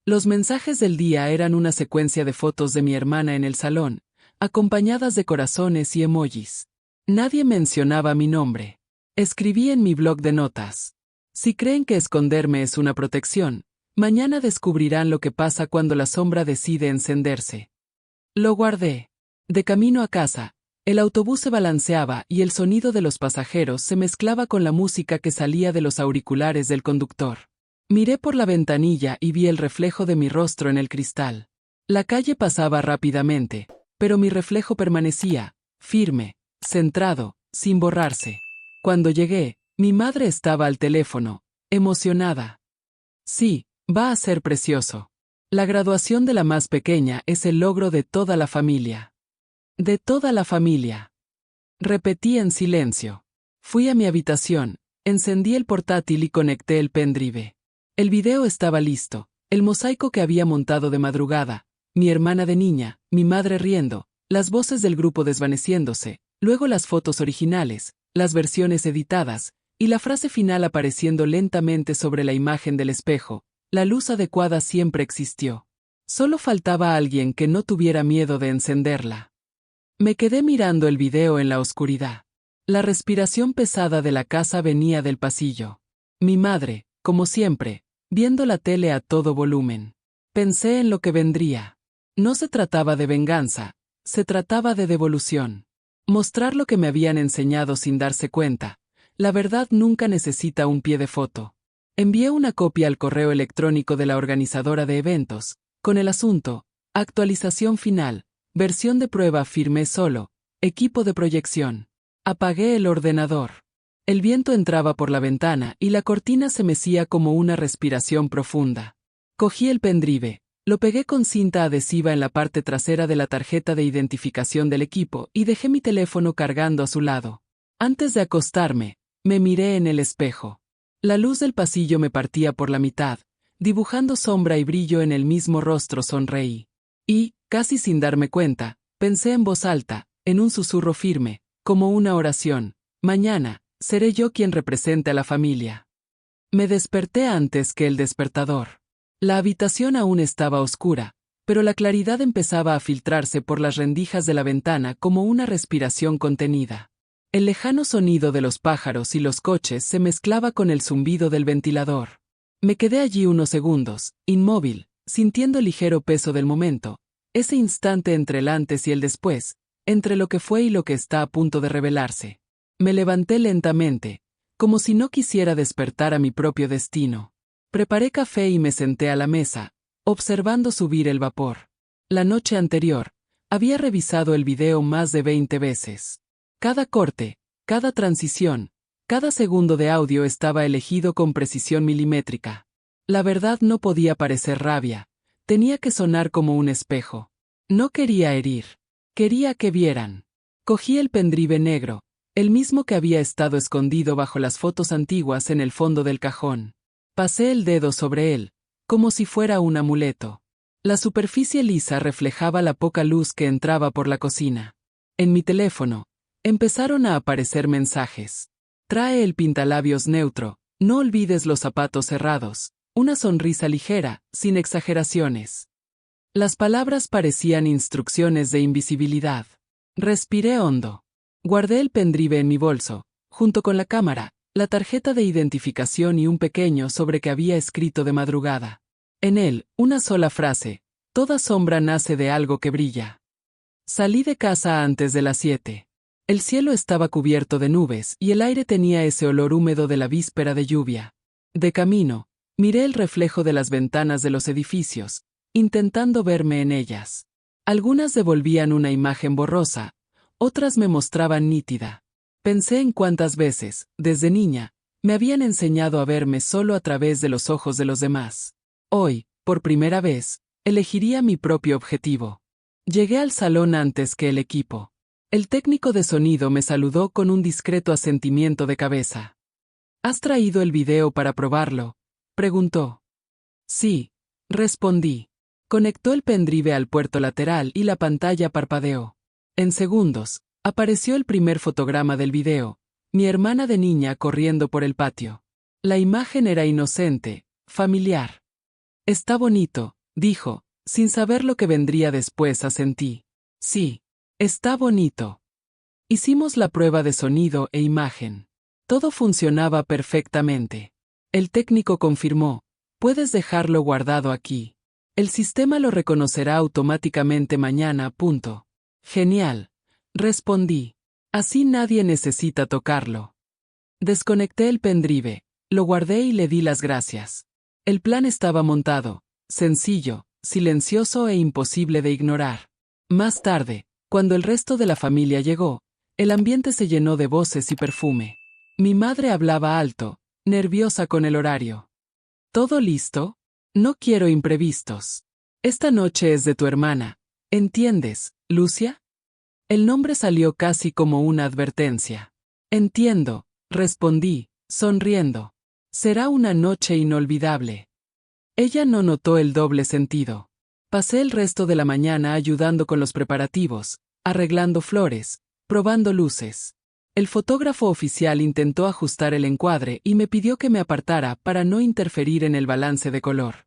Los mensajes del día eran una secuencia de fotos de mi hermana en el salón, acompañadas de corazones y emojis. Nadie mencionaba mi nombre. Escribí en mi blog de notas: «Si creen que esconderme es una protección, mañana descubrirán lo que pasa cuando la sombra decide encenderse». Lo guardé. De camino a casa, el autobús se balanceaba y el sonido de los pasajeros se mezclaba con la música que salía de los auriculares del conductor. Miré por la ventanilla y vi el reflejo de mi rostro en el cristal. La calle pasaba rápidamente, pero mi reflejo permanecía, firme, centrado, sin borrarse. Cuando llegué, mi madre estaba al teléfono, emocionada. Sí, va a ser precioso. La graduación de la más pequeña es el logro de toda la familia. De toda la familia. Repetí en silencio. Fui a mi habitación, encendí el portátil y conecté el pendrive. El video estaba listo, el mosaico que había montado de madrugada, mi hermana de niña, mi madre riendo, las voces del grupo desvaneciéndose, luego las fotos originales, las versiones editadas, y la frase final apareciendo lentamente sobre la imagen del espejo. La luz adecuada siempre existió. Solo faltaba alguien que no tuviera miedo de encenderla. Me quedé mirando el video en la oscuridad. La respiración pesada de la casa venía del pasillo. Mi madre, como siempre, viendo la tele a todo volumen. Pensé en lo que vendría. No se trataba de venganza, se trataba de devolución. Mostrar lo que me habían enseñado sin darse cuenta. La verdad nunca necesita un pie de foto. Envié una copia al correo electrónico de la organizadora de eventos, con el asunto, actualización final, versión de prueba firmé solo, equipo de proyección. Apagué el ordenador. El viento entraba por la ventana y la cortina se mecía como una respiración profunda. Cogí el pendrive, lo pegué con cinta adhesiva en la parte trasera de la tarjeta de identificación del equipo y dejé mi teléfono cargando a su lado. Antes de acostarme, me miré en el espejo. La luz del pasillo me partía por la mitad, dibujando sombra y brillo en el mismo rostro. Sonreí. Y, casi sin darme cuenta, pensé en voz alta, en un susurro firme, como una oración: mañana, seré yo quien represente a la familia. Me desperté antes que el despertador. La habitación aún estaba oscura, pero la claridad empezaba a filtrarse por las rendijas de la ventana como una respiración contenida. El lejano sonido de los pájaros y los coches se mezclaba con el zumbido del ventilador. Me quedé allí unos segundos, inmóvil, sintiendo el ligero peso del momento, ese instante entre el antes y el después, entre lo que fue y lo que está a punto de revelarse. Me levanté lentamente, como si no quisiera despertar a mi propio destino. Preparé café y me senté a la mesa, observando subir el vapor. La noche anterior, había revisado el video más de 20 veces. Cada corte, cada transición, cada segundo de audio estaba elegido con precisión milimétrica. La verdad no podía parecer rabia, tenía que sonar como un espejo. No quería herir, quería que vieran. Cogí el pendrive negro, el mismo que había estado escondido bajo las fotos antiguas en el fondo del cajón. Pasé el dedo sobre él, como si fuera un amuleto. La superficie lisa reflejaba la poca luz que entraba por la cocina. En mi teléfono, empezaron a aparecer mensajes. Trae el pintalabios neutro, no olvides los zapatos cerrados, una sonrisa ligera, sin exageraciones. Las palabras parecían instrucciones de invisibilidad. Respiré hondo. Guardé el pendrive en mi bolso, junto con la cámara, la tarjeta de identificación y un pequeño sobre que había escrito de madrugada. En él, una sola frase: toda sombra nace de algo que brilla. Salí de casa antes de las 7. El cielo estaba cubierto de nubes y el aire tenía ese olor húmedo de la víspera de lluvia. De camino, miré el reflejo de las ventanas de los edificios, intentando verme en ellas. Algunas devolvían una imagen borrosa, otras me mostraban nítida. Pensé en cuántas veces, desde niña, me habían enseñado a verme solo a través de los ojos de los demás. Hoy, por primera vez, elegiría mi propio objetivo. Llegué al salón antes que el equipo. El técnico de sonido me saludó con un discreto asentimiento de cabeza. ¿Has traído el video para probarlo?, preguntó. Sí, respondí. Conectó el pendrive al puerto lateral y la pantalla parpadeó. En segundos, apareció el primer fotograma del video, mi hermana de niña corriendo por el patio. La imagen era inocente, familiar. Está bonito, dijo, sin saber lo que vendría después. Asentí. Sí, está bonito. Hicimos la prueba de sonido e imagen. Todo funcionaba perfectamente. El técnico confirmó: puedes dejarlo guardado aquí. El sistema lo reconocerá automáticamente mañana. Genial, respondí. Así nadie necesita tocarlo. Desconecté el pendrive, lo guardé y le di las gracias. El plan estaba montado, sencillo, silencioso e imposible de ignorar. Más tarde, cuando el resto de la familia llegó, el ambiente se llenó de voces y perfume. Mi madre hablaba alto, nerviosa con el horario. ¿Todo listo? No quiero imprevistos. Esta noche es de tu hermana. ¿Entiendes, Lucia? El nombre salió casi como una advertencia. Entiendo, respondí, sonriendo. Será una noche inolvidable. Ella no notó el doble sentido. Pasé el resto de la mañana ayudando con los preparativos, arreglando flores, probando luces. El fotógrafo oficial intentó ajustar el encuadre y me pidió que me apartara para no interferir en el balance de color.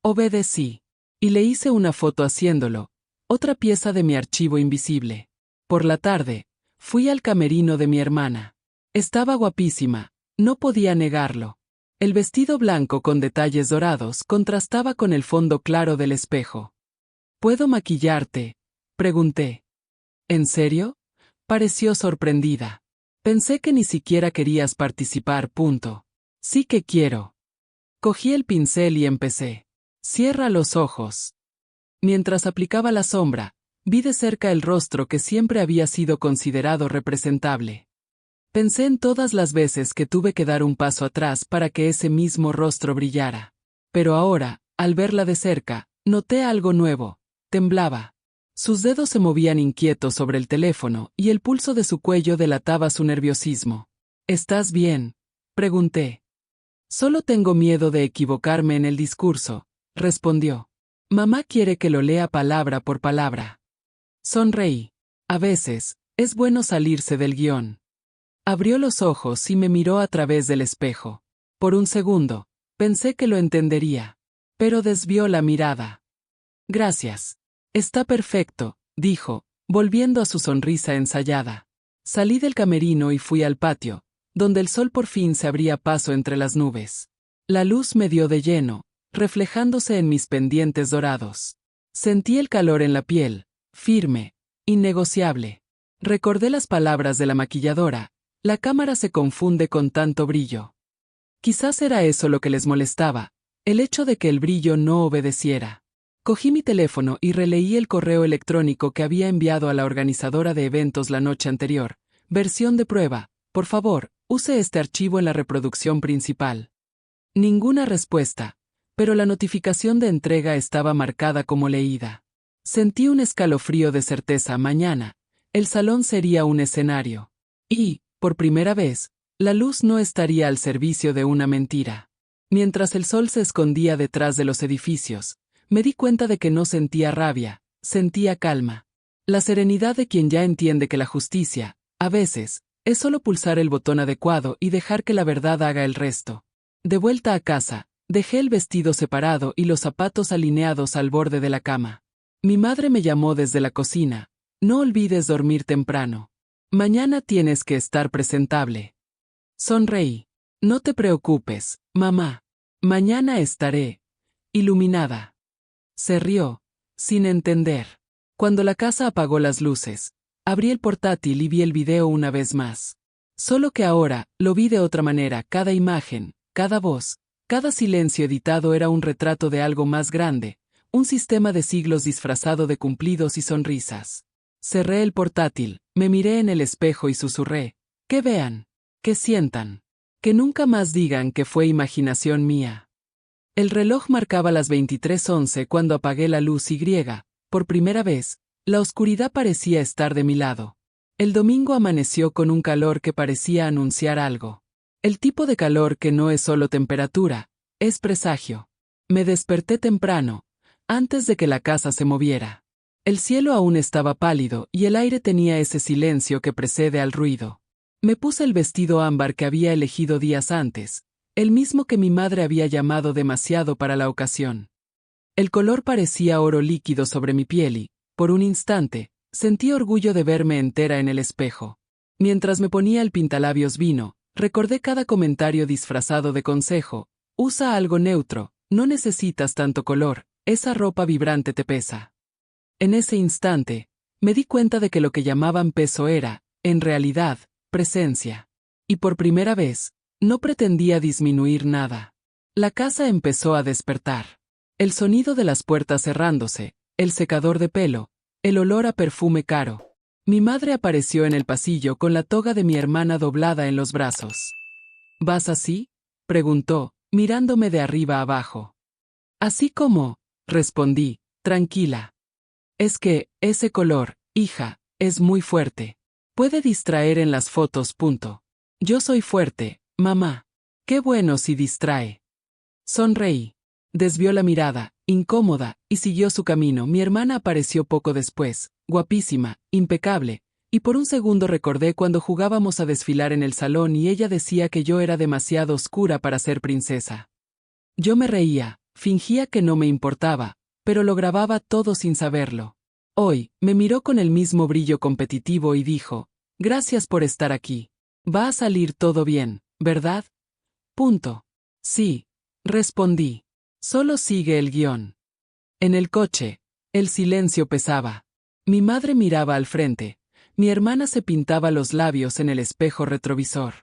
Obedecí. Y le hice una foto haciéndolo, otra pieza de mi archivo invisible. Por la tarde, fui al camerino de mi hermana. Estaba guapísima, no podía negarlo. El vestido blanco con detalles dorados contrastaba con el fondo claro del espejo. ¿Puedo maquillarte?, pregunté. ¿En serio? Pareció sorprendida. Pensé que ni siquiera querías participar. Sí que quiero. Cogí el pincel y empecé. Cierra los ojos. Mientras aplicaba la sombra, vi de cerca el rostro que siempre había sido considerado representable. Pensé en todas las veces que tuve que dar un paso atrás para que ese mismo rostro brillara. Pero ahora, al verla de cerca, noté algo nuevo. Temblaba. Sus dedos se movían inquietos sobre el teléfono y el pulso de su cuello delataba su nerviosismo. ¿Estás bien?, pregunté. Solo tengo miedo de equivocarme en el discurso, respondió. Mamá quiere que lo lea palabra por palabra. Sonreí. A veces, es bueno salirse del guión. Abrió los ojos y me miró a través del espejo. Por un segundo, pensé que lo entendería. Pero desvió la mirada. Gracias. Está perfecto, dijo, volviendo a su sonrisa ensayada. Salí del camerino y fui al patio, donde el sol por fin se abría paso entre las nubes. La luz me dio de lleno, reflejándose en mis pendientes dorados. Sentí el calor en la piel, firme, innegociable. Recordé las palabras de la maquilladora: la cámara se confunde con tanto brillo. Quizás era eso lo que les molestaba, el hecho de que el brillo no obedeciera. Cogí mi teléfono y releí el correo electrónico que había enviado a la organizadora de eventos la noche anterior. Versión de prueba. Por favor, use este archivo en la reproducción principal. Ninguna respuesta, pero la notificación de entrega estaba marcada como leída. Sentí un escalofrío de certeza. Mañana, el salón sería un escenario. Y, por primera vez, la luz no estaría al servicio de una mentira. Mientras el sol se escondía detrás de los edificios, me di cuenta de que no sentía rabia, sentía calma. La serenidad de quien ya entiende que la justicia, a veces, es solo pulsar el botón adecuado y dejar que la verdad haga el resto. De vuelta a casa, dejé el vestido separado y los zapatos alineados al borde de la cama. Mi madre me llamó desde la cocina. No olvides dormir temprano. Mañana tienes que estar presentable. Sonreí. No te preocupes, mamá. Mañana estaré iluminada. Se rió, sin entender. Cuando la casa apagó las luces, abrí el portátil y vi el video una vez más. Solo que ahora, lo vi de otra manera. Cada imagen, cada voz, cada silencio editado era un retrato de algo más grande, un sistema de siglos disfrazado de cumplidos y sonrisas. Cerré el portátil, me miré en el espejo y susurré: que vean, que sientan, que nunca más digan que fue imaginación mía. El reloj marcaba las 23:11 cuando apagué la luz y, por primera vez, la oscuridad parecía estar de mi lado. El domingo amaneció con un calor que parecía anunciar algo. El tipo de calor que no es solo temperatura, es presagio. Me desperté temprano, antes de que la casa se moviera. El cielo aún estaba pálido y el aire tenía ese silencio que precede al ruido. Me puse el vestido ámbar que había elegido días antes, el mismo que mi madre había llamado demasiado para la ocasión. El color parecía oro líquido sobre mi piel y, por un instante, sentí orgullo de verme entera en el espejo. Mientras me ponía el pintalabios vino, recordé cada comentario disfrazado de consejo: usa algo neutro, no necesitas tanto color, esa ropa vibrante te pesa. En ese instante, me di cuenta de que lo que llamaban peso era, en realidad, presencia. Y por primera vez, no pretendía disminuir nada. La casa empezó a despertar. El sonido de las puertas cerrándose, el secador de pelo, el olor a perfume caro. Mi madre apareció en el pasillo con la toga de mi hermana doblada en los brazos. ¿Vas así?, preguntó, mirándome de arriba abajo. Así como, respondí, tranquila. Es que, ese color, hija, es muy fuerte. Puede distraer en las fotos. Yo soy fuerte, mamá. Qué bueno si distrae. Sonreí. Desvió la mirada, incómoda, y siguió su camino. Mi hermana apareció poco después, guapísima, impecable, y por un segundo recordé cuando jugábamos a desfilar en el salón y ella decía que yo era demasiado oscura para ser princesa. Yo me reía, fingía que no me importaba, pero lo grababa todo sin saberlo. Hoy, me miró con el mismo brillo competitivo y dijo, gracias por estar aquí. Va a salir todo bien, ¿verdad? Sí, respondí. Solo sigue el guión. En el coche, el silencio pesaba. Mi madre miraba al frente, mi hermana se pintaba los labios en el espejo retrovisor.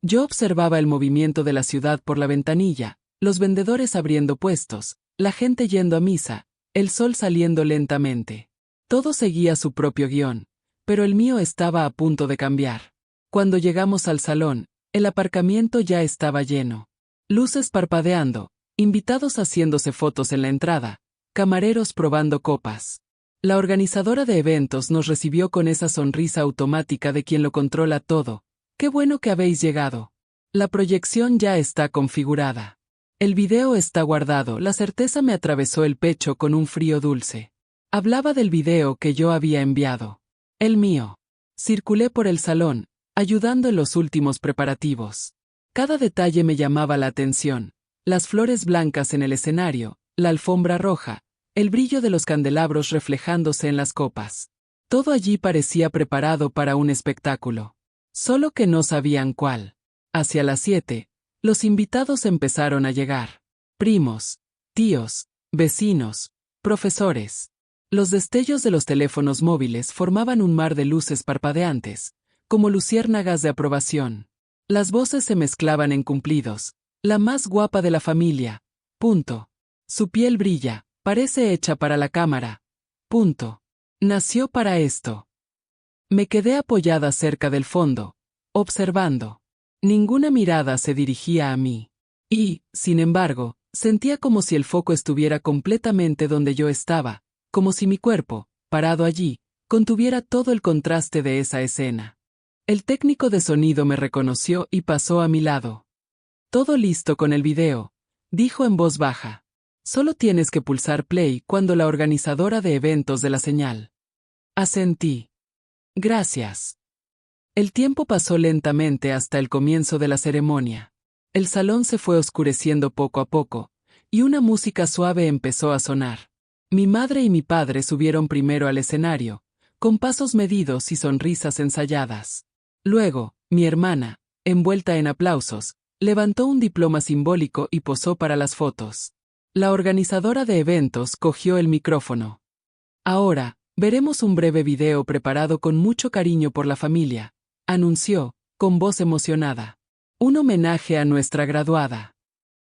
Yo observaba el movimiento de la ciudad por la ventanilla, los vendedores abriendo puestos, la gente yendo a misa, el sol saliendo lentamente. Todo seguía su propio guión, pero el mío estaba a punto de cambiar. Cuando llegamos al salón, el aparcamiento ya estaba lleno. Luces parpadeando, invitados haciéndose fotos en la entrada, camareros probando copas. La organizadora de eventos nos recibió con esa sonrisa automática de quien lo controla todo. ¡Qué bueno que habéis llegado! La proyección ya está configurada. El video está guardado. La certeza me atravesó el pecho con un frío dulce. Hablaba del video que yo había enviado. El mío. Circulé por el salón, ayudando en los últimos preparativos. Cada detalle me llamaba la atención. Las flores blancas en el escenario, la alfombra roja, el brillo de los candelabros reflejándose en las copas. Todo allí parecía preparado para un espectáculo. Solo que no sabían cuál. Hacia las 7, los invitados empezaron a llegar. Primos, tíos, vecinos, profesores. Los destellos de los teléfonos móviles formaban un mar de luces parpadeantes, como luciérnagas de aprobación. Las voces se mezclaban en cumplidos. La más guapa de la familia. Su piel brilla, parece hecha para la cámara. Nació para esto. Me quedé apoyada cerca del fondo, observando. Ninguna mirada se dirigía a mí. Y, sin embargo, sentía como si el foco estuviera completamente donde yo estaba, como si mi cuerpo, parado allí, contuviera todo el contraste de esa escena. El técnico de sonido me reconoció y pasó a mi lado. Todo listo con el video, dijo en voz baja. Solo tienes que pulsar play cuando la organizadora de eventos de la señal. Asentí. Gracias. El tiempo pasó lentamente hasta el comienzo de la ceremonia. El salón se fue oscureciendo poco a poco, y una música suave empezó a sonar. Mi madre y mi padre subieron primero al escenario, con pasos medidos y sonrisas ensayadas. Luego, mi hermana, envuelta en aplausos, levantó un diploma simbólico y posó para las fotos. La organizadora de eventos cogió el micrófono. Ahora, veremos un breve video preparado con mucho cariño por la familia, anunció, con voz emocionada. Un homenaje a nuestra graduada.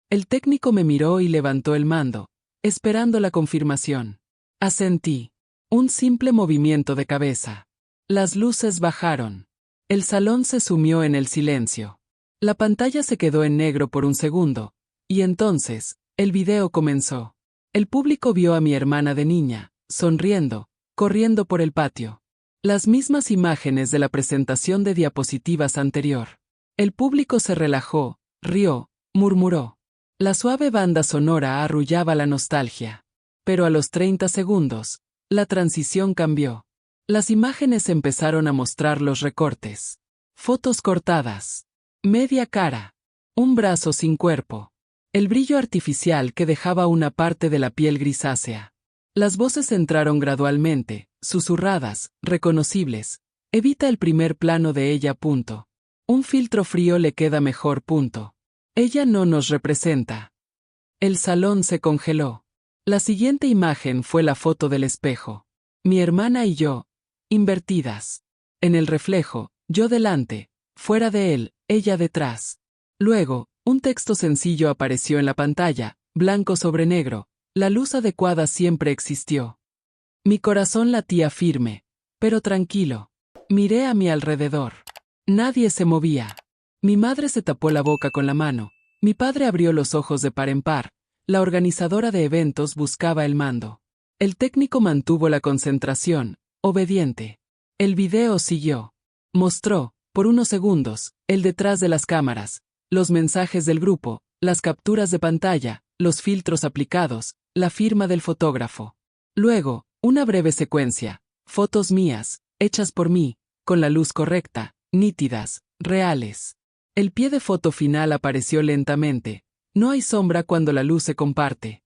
El técnico me miró y levantó el mando, esperando la confirmación. Asentí. Un simple movimiento de cabeza. Las luces bajaron. El salón se sumió en el silencio. La pantalla se quedó en negro por un segundo, y entonces, el video comenzó. El público vio a mi hermana de niña, sonriendo, corriendo por el patio. Las mismas imágenes de la presentación de diapositivas anterior. El público se relajó, rió, murmuró. La suave banda sonora arrullaba la nostalgia. Pero a los 30 segundos, la transición cambió. Las imágenes empezaron a mostrar los recortes. Fotos cortadas. Media cara. Un brazo sin cuerpo. El brillo artificial que dejaba una parte de la piel grisácea. Las voces entraron gradualmente, susurradas, reconocibles. Evita el primer plano de ella. Un filtro frío le queda mejor. Ella no nos representa. El salón se congeló. La siguiente imagen fue la foto del espejo. Mi hermana y yo, invertidas. En el reflejo, yo delante, fuera de él, ella detrás. Luego, Un texto sencillo apareció en la pantalla, blanco sobre negro. La luz adecuada siempre existió. Mi corazón latía firme, pero tranquilo. Miré a mi alrededor. Nadie se movía. Mi madre se tapó la boca con la mano. Mi padre abrió los ojos de par en par. La organizadora de eventos buscaba el mando. El técnico mantuvo la concentración, obediente. El video siguió. Mostró, por unos segundos, el detrás de las cámaras, los mensajes del grupo, las capturas de pantalla, los filtros aplicados, la firma del fotógrafo. Luego, una breve secuencia, fotos mías, hechas por mí, con la luz correcta, nítidas, reales. El pie de foto final apareció lentamente. No hay sombra cuando la luz se comparte.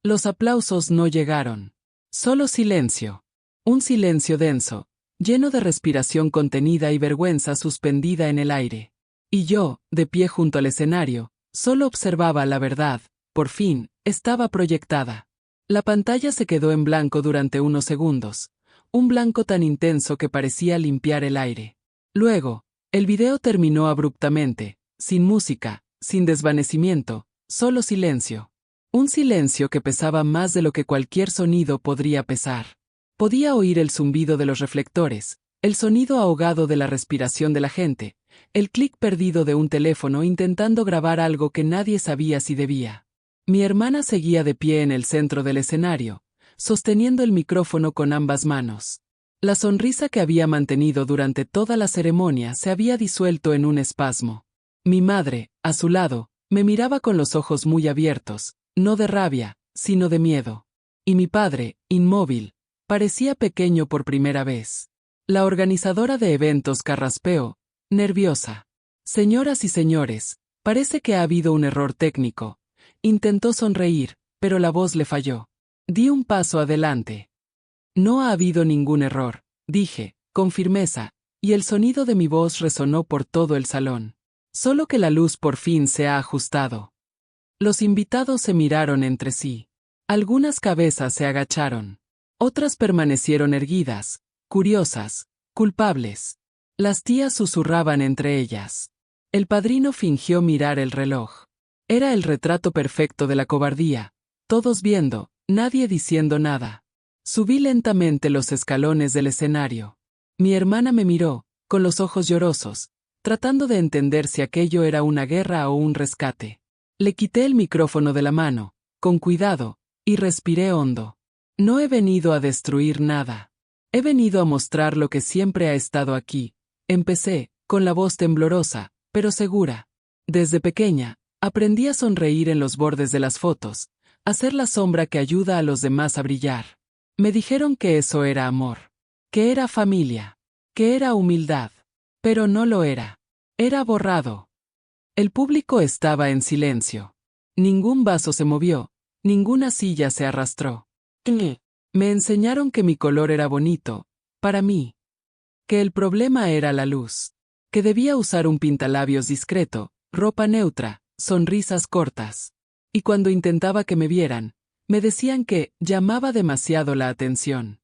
Los aplausos no llegaron. Solo silencio. Un silencio denso, lleno de respiración contenida y vergüenza suspendida en el aire. Y yo, de pie junto al escenario, solo observaba la verdad. Por fin, estaba proyectada. La pantalla se quedó en blanco durante unos segundos. Un blanco tan intenso que parecía limpiar el aire. Luego, el video terminó abruptamente, sin música, sin desvanecimiento, solo silencio. Un silencio que pesaba más de lo que cualquier sonido podría pesar. Podía oír el zumbido de los reflectores, el sonido ahogado de la respiración de la gente, el clic perdido de un teléfono intentando grabar algo que nadie sabía si debía. Mi hermana seguía de pie en el centro del escenario, sosteniendo el micrófono con ambas manos. La sonrisa que había mantenido durante toda la ceremonia se había disuelto en un espasmo. Mi madre, a su lado, me miraba con los ojos muy abiertos, no de rabia, sino de miedo. Y mi padre, inmóvil, parecía pequeño por primera vez. La organizadora de eventos carraspeó, nerviosa. Señoras y señores, parece que ha habido un error técnico. Intentó sonreír, pero la voz le falló. Di un paso adelante. No ha habido ningún error, dije, con firmeza, y el sonido de mi voz resonó por todo el salón. Solo que la luz por fin se ha ajustado. Los invitados se miraron entre sí. Algunas cabezas se agacharon. Otras permanecieron erguidas, curiosas, culpables. Las tías susurraban entre ellas. El padrino fingió mirar el reloj. Era el retrato perfecto de la cobardía. Todos viendo, nadie diciendo nada. Subí lentamente los escalones del escenario. Mi hermana me miró, con los ojos llorosos, tratando de entender si aquello era una guerra o un rescate. Le quité el micrófono de la mano, con cuidado, y respiré hondo. No he venido a destruir nada. He venido a mostrar lo que siempre ha estado aquí. Empecé, con la voz temblorosa, pero segura. Desde pequeña, aprendí a sonreír en los bordes de las fotos, a ser la sombra que ayuda a los demás a brillar. Me dijeron que eso era amor, que era familia, que era humildad, pero no lo era. Era borrado. El público estaba en silencio. Ningún vaso se movió, ninguna silla se arrastró. Me enseñaron que mi color era bonito, para mí. Que el problema era la luz. Que debía usar un pintalabios discreto, ropa neutra, sonrisas cortas. Y cuando intentaba que me vieran, me decían que llamaba demasiado la atención.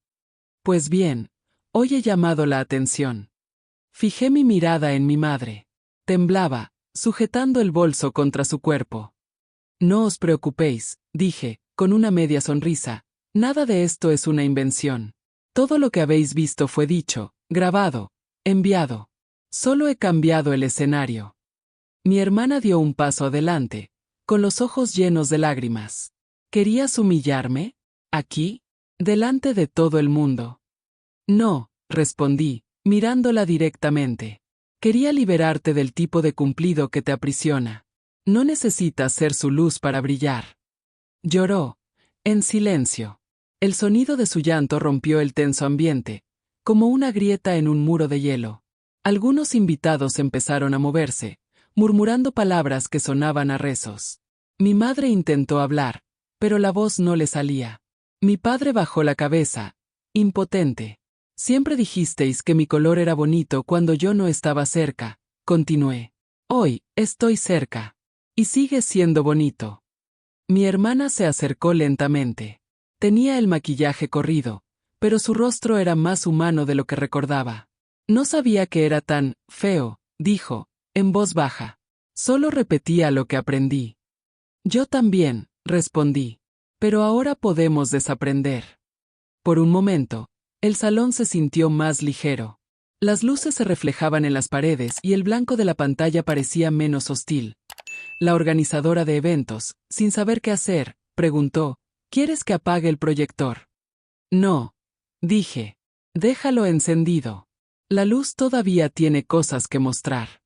Pues bien, hoy he llamado la atención. Fijé mi mirada en mi madre. Temblaba, sujetando el bolso contra su cuerpo. No os preocupéis, dije, con una media sonrisa, nada de esto es una invención. Todo lo que habéis visto fue dicho, grabado, enviado. Solo he cambiado el escenario. Mi hermana dio un paso adelante, con los ojos llenos de lágrimas. ¿Querías humillarme? ¿Aquí? ¿Delante de todo el mundo? No, respondí, mirándola directamente. Quería liberarte del tipo de cumplido que te aprisiona. No necesitas ser su luz para brillar. Lloró, en silencio. El sonido de su llanto rompió el tenso ambiente, como una grieta en un muro de hielo. Algunos invitados empezaron a moverse, murmurando palabras que sonaban a rezos. Mi madre intentó hablar, pero la voz no le salía. Mi padre bajó la cabeza, impotente. Siempre dijisteis que mi color era bonito cuando yo no estaba cerca, continué. Hoy, estoy cerca. Y sigue siendo bonito. Mi hermana se acercó lentamente. Tenía el maquillaje corrido, pero su rostro era más humano de lo que recordaba. No sabía que era tan feo, dijo, en voz baja. Solo repetía lo que aprendí. Yo también, respondí. Pero ahora podemos desaprender. Por un momento, el salón se sintió más ligero. Las luces se reflejaban en las paredes y el blanco de la pantalla parecía menos hostil. La organizadora de eventos, sin saber qué hacer, preguntó, ¿quieres que apague el proyector? No, dije. Déjalo encendido. La luz todavía tiene cosas que mostrar.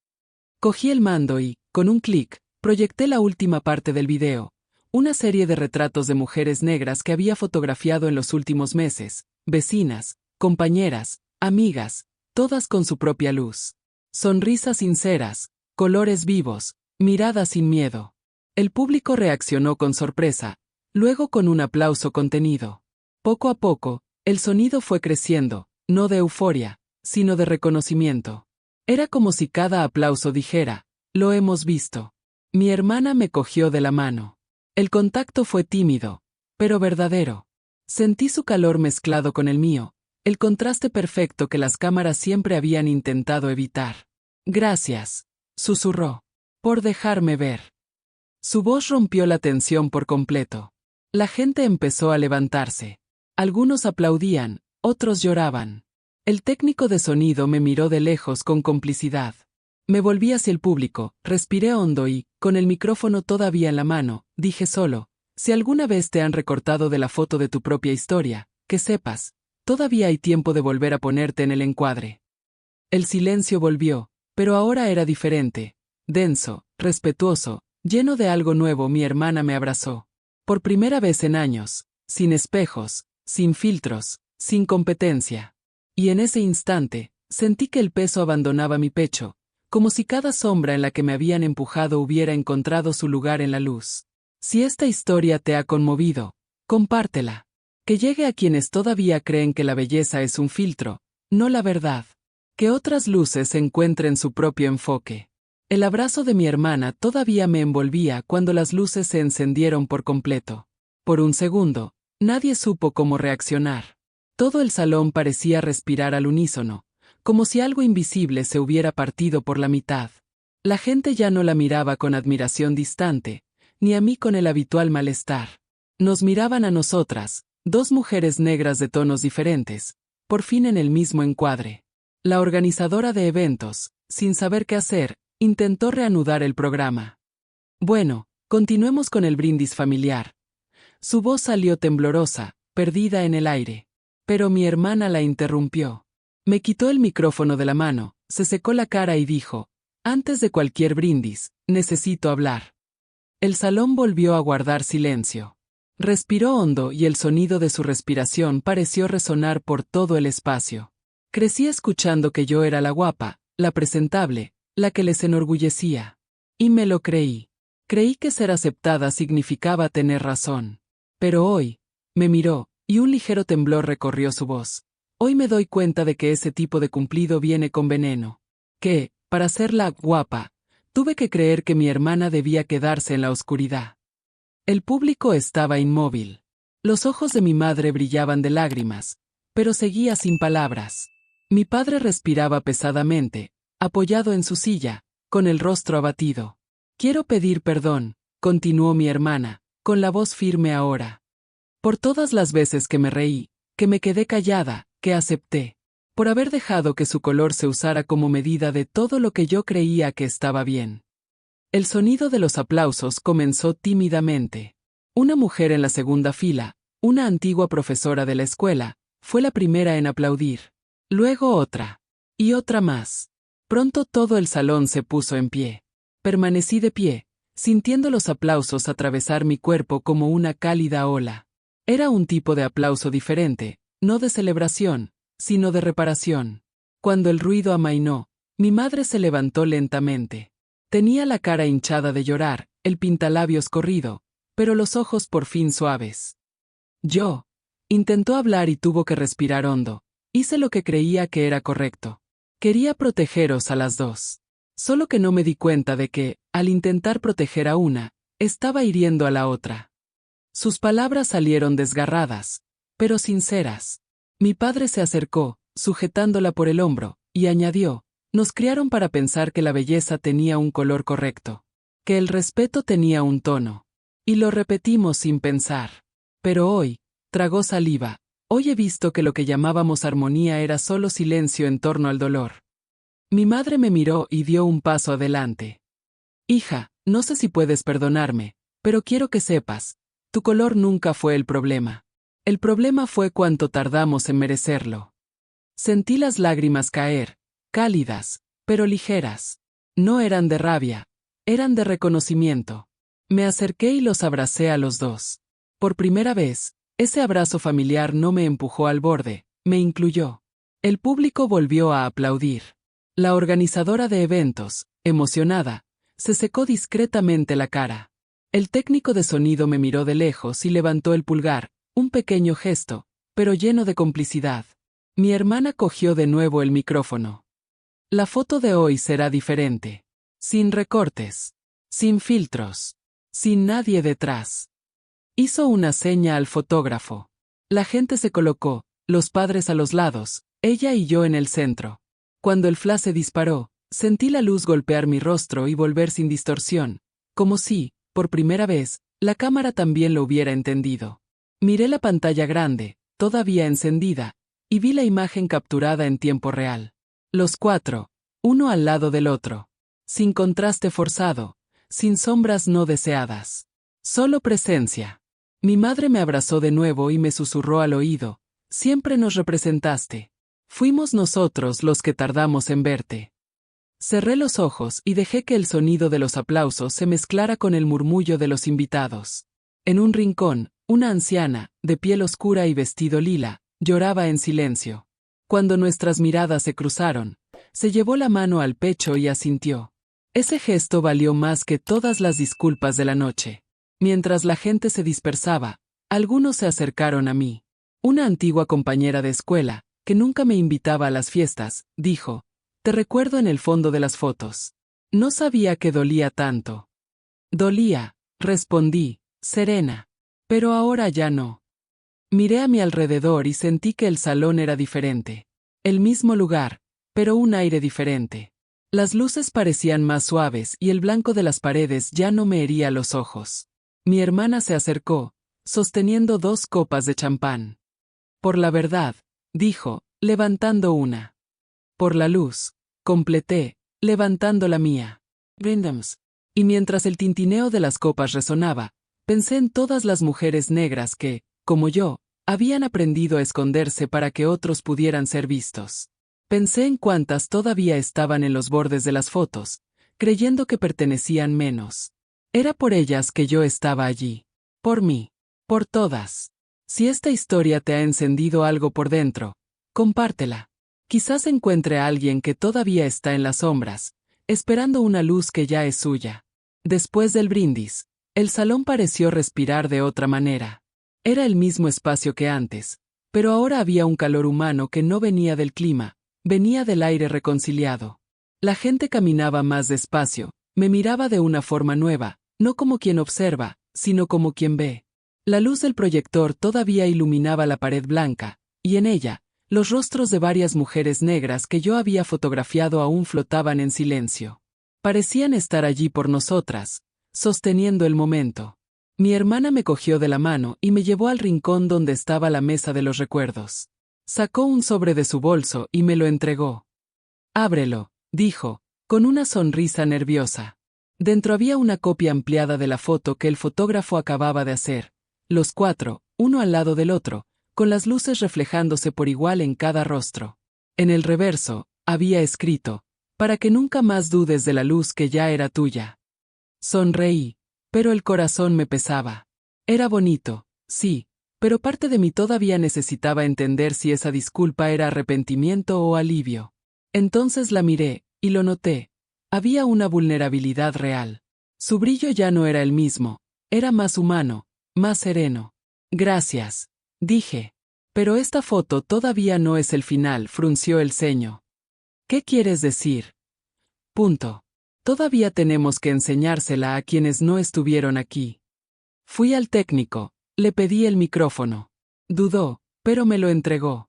Cogí el mando y, con un clic, proyecté la última parte del video, una serie de retratos de mujeres negras que había fotografiado en los últimos meses, vecinas, compañeras, amigas, todas con su propia luz. Sonrisas sinceras, colores vivos, miradas sin miedo. El público reaccionó con sorpresa, luego con un aplauso contenido. Poco a poco, el sonido fue creciendo, no de euforia, sino de reconocimiento. Era como si cada aplauso dijera, lo hemos visto. Mi hermana me cogió de la mano. El contacto fue tímido, pero verdadero. Sentí su calor mezclado con el mío, el contraste perfecto que las cámaras siempre habían intentado evitar. Gracias, susurró, por dejarme ver. Su voz rompió la tensión por completo. La gente empezó a levantarse. Algunos aplaudían, otros lloraban. El técnico de sonido me miró de lejos con complicidad. Me volví hacia el público, respiré hondo y, con el micrófono todavía en la mano, dije solo, si alguna vez te han recortado de la foto de tu propia historia, que sepas, todavía hay tiempo de volver a ponerte en el encuadre. El silencio volvió, pero ahora era diferente, denso, respetuoso, lleno de algo nuevo. Mi hermana me abrazó. Por primera vez en años, sin espejos, sin filtros, sin competencia. Y en ese instante, sentí que el peso abandonaba mi pecho, como si cada sombra en la que me habían empujado hubiera encontrado su lugar en la luz. Si esta historia te ha conmovido, compártela. Que llegue a quienes todavía creen que la belleza es un filtro, no la verdad. Que otras luces encuentren su propio enfoque. El abrazo de mi hermana todavía me envolvía cuando las luces se encendieron por completo. Por un segundo, nadie supo cómo reaccionar. Todo el salón parecía respirar al unísono, como si algo invisible se hubiera partido por la mitad. La gente ya no la miraba con admiración distante, ni a mí con el habitual malestar. Nos miraban a nosotras, dos mujeres negras de tonos diferentes, por fin en el mismo encuadre. La organizadora de eventos, sin saber qué hacer, intentó reanudar el programa. Bueno, continuemos con el brindis familiar. Su voz salió temblorosa, perdida en el aire. Pero mi hermana la interrumpió. Me quitó el micrófono de la mano, se secó la cara y dijo, antes de cualquier brindis, necesito hablar. El salón volvió a guardar silencio. Respiró hondo y el sonido de su respiración pareció resonar por todo el espacio. Crecí escuchando que yo era la guapa, la presentable, la que les enorgullecía. Y me lo creí. Creí que ser aceptada significaba tener razón. Pero hoy, me miró, y un ligero temblor recorrió su voz. Hoy me doy cuenta de que ese tipo de cumplido viene con veneno. Que, para ser la guapa, tuve que creer que mi hermana debía quedarse en la oscuridad. El público estaba inmóvil. Los ojos de mi madre brillaban de lágrimas, pero seguía sin palabras. Mi padre respiraba pesadamente, apoyado en su silla, con el rostro abatido. Quiero pedir perdón, continuó mi hermana, con la voz firme ahora. Por todas las veces que me reí, que me quedé callada, que acepté. Por haber dejado que su color se usara como medida de todo lo que yo creía que estaba bien. El sonido de los aplausos comenzó tímidamente. Una mujer en la segunda fila, una antigua profesora de la escuela, fue la primera en aplaudir. Luego otra. Y otra más. Pronto todo el salón se puso en pie. Permanecí de pie, sintiendo los aplausos atravesar mi cuerpo como una cálida ola. Era un tipo de aplauso diferente, no de celebración, sino de reparación. Cuando el ruido amainó, mi madre se levantó lentamente. Tenía la cara hinchada de llorar, el pintalabios corrido, pero los ojos por fin suaves. Intentó hablar y tuvo que respirar hondo. Hice lo que creía que era correcto. Quería protegeros a las dos. Solo que no me di cuenta de que, al intentar proteger a una, estaba hiriendo a la otra. Sus palabras salieron desgarradas, pero sinceras. Mi padre se acercó, sujetándola por el hombro, y añadió, Nos criaron para pensar que la belleza tenía un color correcto, que el respeto tenía un tono. Y lo repetimos sin pensar. Pero hoy, tragó saliva, hoy he visto que lo que llamábamos armonía era solo silencio en torno al dolor. Mi madre me miró y dio un paso adelante. Hija, no sé si puedes perdonarme, pero quiero que sepas, tu color nunca fue el problema. El problema fue cuánto tardamos en merecerlo. Sentí las lágrimas caer, cálidas, pero ligeras. No eran de rabia, eran de reconocimiento. Me acerqué y los abracé a los dos. Por primera vez, ese abrazo familiar no me empujó al borde, me incluyó. El público volvió a aplaudir. La organizadora de eventos, emocionada, se secó discretamente la cara. El técnico de sonido me miró de lejos y levantó el pulgar, un pequeño gesto, pero lleno de complicidad. Mi hermana cogió de nuevo el micrófono. La foto de hoy será diferente. Sin recortes. Sin filtros. Sin nadie detrás. Hizo una seña al fotógrafo. La gente se colocó, los padres a los lados, ella y yo en el centro. Cuando el flash se disparó, sentí la luz golpear mi rostro y volver sin distorsión, como si, por primera vez, la cámara también lo hubiera entendido. Miré la pantalla grande, todavía encendida, y vi la imagen capturada en tiempo real. Los cuatro, uno al lado del otro. Sin contraste forzado, sin sombras no deseadas. Solo presencia. Mi madre me abrazó de nuevo y me susurró al oído, siempre nos representaste. Fuimos nosotros los que tardamos en verte. Cerré los ojos y dejé que el sonido de los aplausos se mezclara con el murmullo de los invitados. En un rincón, una anciana, de piel oscura y vestido lila, lloraba en silencio. Cuando nuestras miradas se cruzaron, se llevó la mano al pecho y asintió. Ese gesto valió más que todas las disculpas de la noche. Mientras la gente se dispersaba, algunos se acercaron a mí. Una antigua compañera de escuela, que nunca me invitaba a las fiestas, dijo, «Te recuerdo en el fondo de las fotos». No sabía que dolía tanto. Dolía, respondí, serena. Pero ahora ya no. Miré a mi alrededor y sentí que el salón era diferente. El mismo lugar, pero un aire diferente. Las luces parecían más suaves y el blanco de las paredes ya no me hería los ojos. Mi hermana se acercó, sosteniendo 2 copas de champán. Por la verdad, dijo, levantando una. Por la luz, completé, levantando la mía. Brindamos. Y mientras el tintineo de las copas resonaba, pensé en todas las mujeres negras que, como yo, habían aprendido a esconderse para que otros pudieran ser vistos. Pensé en cuántas todavía estaban en los bordes de las fotos, creyendo que pertenecían menos. Era por ellas que yo estaba allí. Por mí. Por todas. Si esta historia te ha encendido algo por dentro, compártela. Quizás encuentre a alguien que todavía está en las sombras, esperando una luz que ya es suya. Después del brindis, el salón pareció respirar de otra manera. Era el mismo espacio que antes, pero ahora había un calor humano que no venía del clima, venía del aire reconciliado. La gente caminaba más despacio, me miraba de una forma nueva, no como quien observa, sino como quien ve. La luz del proyector todavía iluminaba la pared blanca, y en ella, los rostros de varias mujeres negras que yo había fotografiado aún flotaban en silencio. Parecían estar allí por nosotras, sosteniendo el momento. Mi hermana me cogió de la mano y me llevó al rincón donde estaba la mesa de los recuerdos. Sacó un sobre de su bolso y me lo entregó. «Ábrelo», dijo, con una sonrisa nerviosa. Dentro había una copia ampliada de la foto que el fotógrafo acababa de hacer. Los 4, uno al lado del otro, con las luces reflejándose por igual en cada rostro. En el reverso, había escrito, «Para que nunca más dudes de la luz que ya era tuya». Sonreí, pero el corazón me pesaba. Era bonito, sí, pero parte de mí todavía necesitaba entender si esa disculpa era arrepentimiento o alivio. Entonces la miré, y lo noté. Había una vulnerabilidad real. Su brillo ya no era el mismo, era más humano, más sereno. «Gracias», dije. «Pero esta foto todavía no es el final», frunció el ceño. «¿Qué quieres decir?» Punto. Todavía tenemos que enseñársela a quienes no estuvieron aquí. Fui al técnico, le pedí el micrófono. Dudó, pero me lo entregó.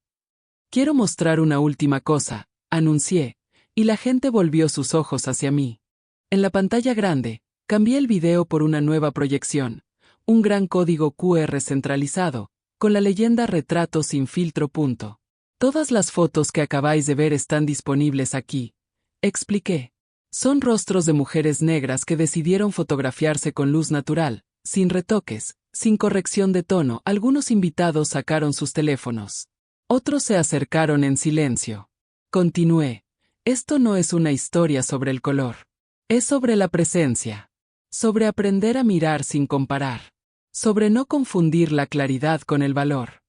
«Quiero mostrar una última cosa», anuncié, y la gente volvió sus ojos hacia mí. En la pantalla grande, cambié el video por una nueva proyección, un gran código QR centralizado, con la leyenda retrato sin filtro. Todas las fotos que acabáis de ver están disponibles aquí, expliqué. Son rostros de mujeres negras que decidieron fotografiarse con luz natural, sin retoques, sin corrección de tono. Algunos invitados sacaron sus teléfonos. Otros se acercaron en silencio. Continué. Esto no es una historia sobre el color. Es sobre la presencia. Sobre aprender a mirar sin comparar. Sobre no confundir la claridad con el valor.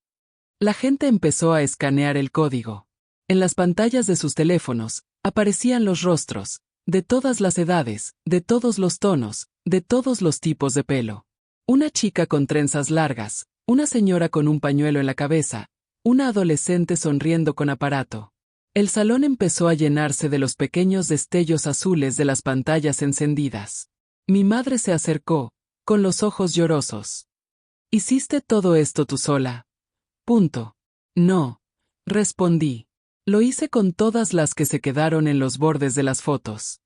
La gente empezó a escanear el código. En las pantallas de sus teléfonos, aparecían los rostros, de todas las edades, de todos los tonos, de todos los tipos de pelo. Una chica con trenzas largas, una señora con un pañuelo en la cabeza, una adolescente sonriendo con aparato. El salón empezó a llenarse de los pequeños destellos azules de las pantallas encendidas. Mi madre se acercó, con los ojos llorosos. ¿Hiciste todo esto tú sola? No, respondí. Lo hice con todas las que se quedaron en los bordes de las fotos.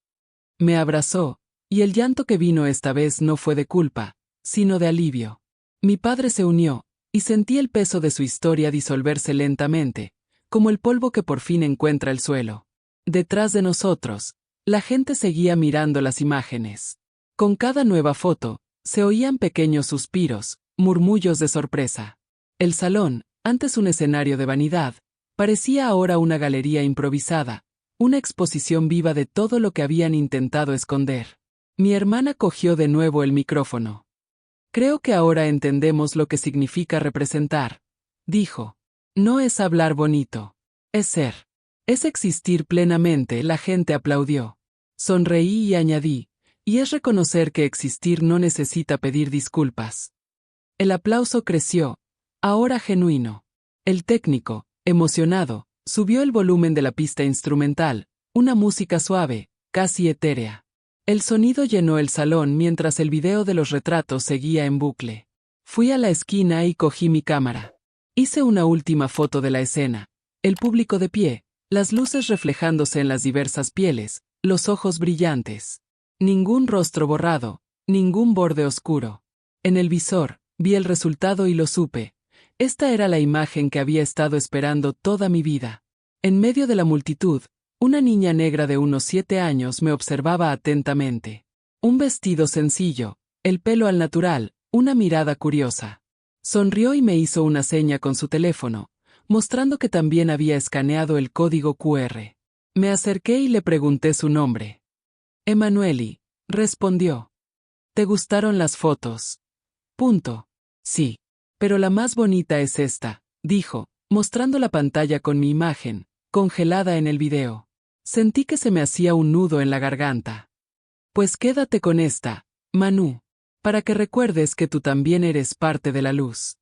Me abrazó, y el llanto que vino esta vez no fue de culpa, sino de alivio. Mi padre se unió, y sentí el peso de su historia disolverse lentamente, como el polvo que por fin encuentra el suelo. Detrás de nosotros, la gente seguía mirando las imágenes. Con cada nueva foto, se oían pequeños suspiros, murmullos de sorpresa. El salón, antes un escenario de vanidad, parecía ahora una galería improvisada, una exposición viva de todo lo que habían intentado esconder. Mi hermana cogió de nuevo el micrófono. Creo que ahora entendemos lo que significa representar, dijo. No es hablar bonito. Es ser. Es existir plenamente. La gente aplaudió. Sonreí y añadí, y es reconocer que existir no necesita pedir disculpas. El aplauso creció, ahora genuino. El técnico, emocionado, subió el volumen de la pista instrumental, una música suave, casi etérea. El sonido llenó el salón mientras el video de los retratos seguía en bucle. Fui a la esquina y cogí mi cámara. Hice una última foto de la escena. El público de pie, las luces reflejándose en las diversas pieles, los ojos brillantes. Ningún rostro borrado, ningún borde oscuro. En el visor, vi el resultado y lo supe. Esta era la imagen que había estado esperando toda mi vida. En medio de la multitud, una niña negra de unos 7 años me observaba atentamente. Un vestido sencillo, el pelo al natural, una mirada curiosa. Sonrió y me hizo una seña con su teléfono, mostrando que también había escaneado el código QR. Me acerqué y le pregunté su nombre. Emanueli, respondió. ¿Te gustaron las fotos? Sí. Pero la más bonita es esta, dijo, mostrando la pantalla con mi imagen, congelada en el video. Sentí que se me hacía un nudo en la garganta. Pues quédate con esta, Manu, para que recuerdes que tú también eres parte de la luz.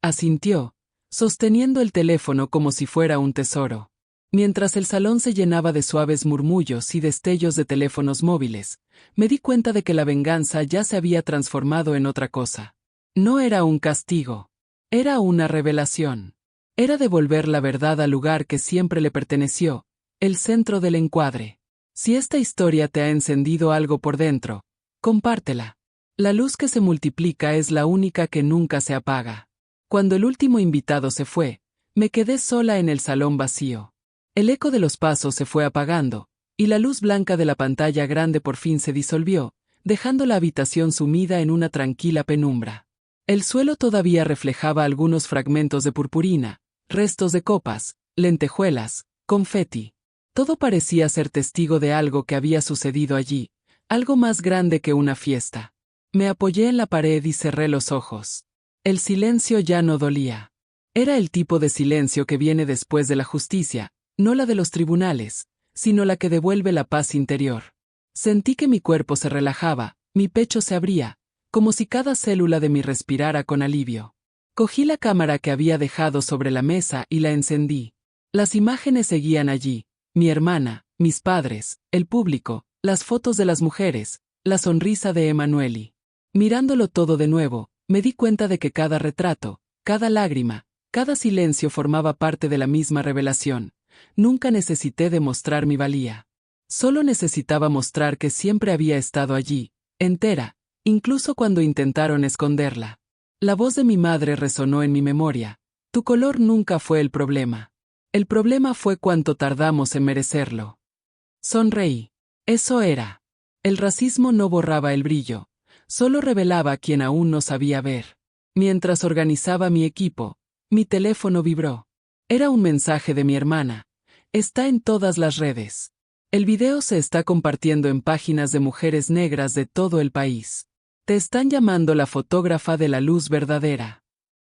Asintió, sosteniendo el teléfono como si fuera un tesoro. Mientras el salón se llenaba de suaves murmullos y destellos de teléfonos móviles, me di cuenta de que la venganza ya se había transformado en otra cosa. No era un castigo. Era una revelación. Era devolver la verdad al lugar que siempre le perteneció, el centro del encuadre. Si esta historia te ha encendido algo por dentro, compártela. La luz que se multiplica es la única que nunca se apaga. Cuando el último invitado se fue, me quedé sola en el salón vacío. El eco de los pasos se fue apagando, y la luz blanca de la pantalla grande por fin se disolvió, dejando la habitación sumida en una tranquila penumbra. El suelo todavía reflejaba algunos fragmentos de purpurina, restos de copas, lentejuelas, confeti. Todo parecía ser testigo de algo que había sucedido allí, algo más grande que una fiesta. Me apoyé en la pared y cerré los ojos. El silencio ya no dolía. Era el tipo de silencio que viene después de la justicia, no la de los tribunales, sino la que devuelve la paz interior. Sentí que mi cuerpo se relajaba, mi pecho se abría, como si cada célula de mí respirara con alivio. Cogí la cámara que había dejado sobre la mesa y la encendí. Las imágenes seguían allí, mi hermana, mis padres, el público, las fotos de las mujeres, la sonrisa de Emanueli. Mirándolo todo de nuevo, me di cuenta de que cada retrato, cada lágrima, cada silencio formaba parte de la misma revelación, nunca necesité demostrar mi valía. Solo necesitaba mostrar que siempre había estado allí, entera, incluso cuando intentaron esconderla. La voz de mi madre resonó en mi memoria. Tu color nunca fue el problema. El problema fue cuánto tardamos en merecerlo. Sonreí. Eso era. El racismo no borraba el brillo, solo revelaba a quien aún no sabía ver. Mientras organizaba mi equipo, mi teléfono vibró. Era un mensaje de mi hermana. Está en todas las redes. El video se está compartiendo en páginas de mujeres negras de todo el país. Te están llamando la fotógrafa de la luz verdadera.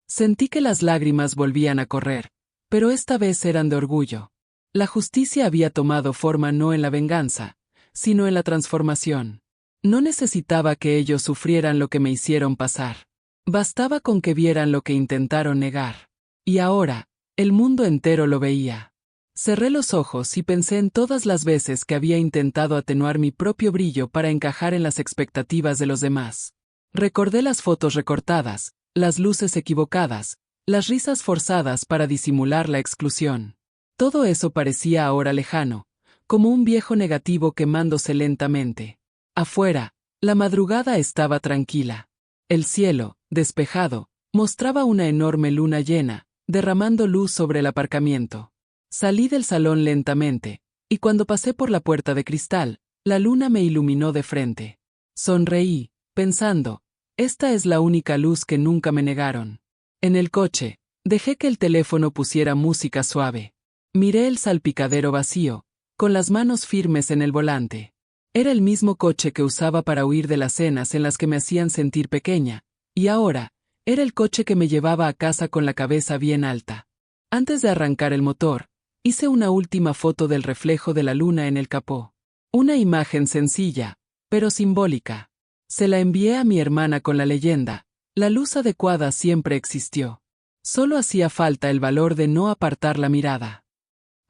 Sentí que las lágrimas volvían a correr, pero esta vez eran de orgullo. La justicia había tomado forma no en la venganza, sino en la transformación. No necesitaba que ellos sufrieran lo que me hicieron pasar. Bastaba con que vieran lo que intentaron negar. Y ahora, el mundo entero lo veía. Cerré los ojos y pensé en todas las veces que había intentado atenuar mi propio brillo para encajar en las expectativas de los demás. Recordé las fotos recortadas, las luces equivocadas, las risas forzadas para disimular la exclusión. Todo eso parecía ahora lejano, como un viejo negativo quemándose lentamente. Afuera, la madrugada estaba tranquila. El cielo, despejado, mostraba una enorme luna llena, derramando luz sobre el aparcamiento. Salí del salón lentamente, y cuando pasé por la puerta de cristal, la luna me iluminó de frente. Sonreí, pensando, esta es la única luz que nunca me negaron. En el coche, dejé que el teléfono pusiera música suave. Miré el salpicadero vacío, con las manos firmes en el volante. Era el mismo coche que usaba para huir de las cenas en las que me hacían sentir pequeña, y ahora, era el coche que me llevaba a casa con la cabeza bien alta. Antes de arrancar el motor, hice una última foto del reflejo de la luna en el capó. Una imagen sencilla, pero simbólica. Se la envié a mi hermana con la leyenda: la luz adecuada siempre existió. Solo hacía falta el valor de no apartar la mirada.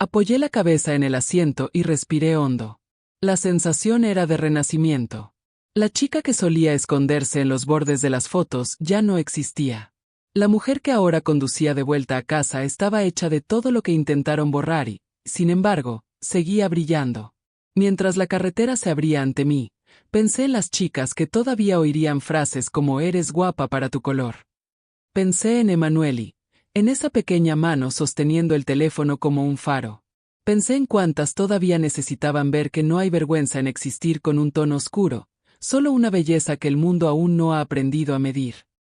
Apoyé la cabeza en el asiento y respiré hondo. La sensación era de renacimiento. La chica que solía esconderse en los bordes de las fotos ya no existía. La mujer que ahora conducía de vuelta a casa estaba hecha de todo lo que intentaron borrar y, sin embargo, seguía brillando. Mientras la carretera se abría ante mí, pensé en las chicas que todavía oirían frases como «eres guapa para tu color». Pensé en Emanueli, en esa pequeña mano sosteniendo el teléfono como un faro. Pensé en cuántas todavía necesitaban ver que no hay vergüenza en existir con un tono oscuro, solo una belleza que el mundo aún no ha aprendido a medir.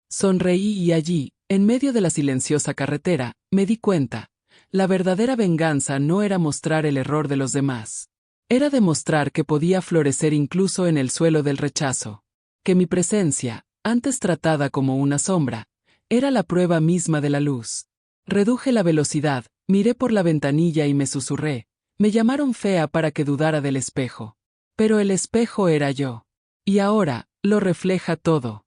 Sonreí y allí, en medio de la silenciosa carretera, me di cuenta. La verdadera venganza no era mostrar el error de los demás. Era demostrar que podía florecer incluso en el suelo del rechazo. Que mi presencia, antes tratada como una sombra, era la prueba misma de la luz. Reduje la velocidad, miré por la ventanilla y me susurré. Me llamaron fea para que dudara del espejo. Pero el espejo era yo. Y ahora, lo refleja todo.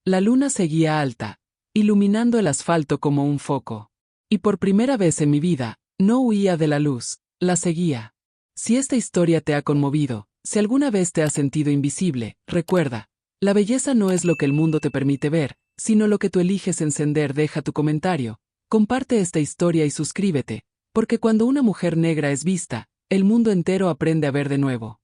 La luna seguía alta, iluminando el asfalto como un foco. Y por primera vez en mi vida, no huía de la luz, la seguía. Si esta historia te ha conmovido, si alguna vez te has sentido invisible, recuerda, la belleza no es lo que el mundo te permite ver, sino lo que tú eliges encender. Deja tu comentario, comparte esta historia y suscríbete, porque cuando una mujer negra es vista, el mundo entero aprende a ver de nuevo.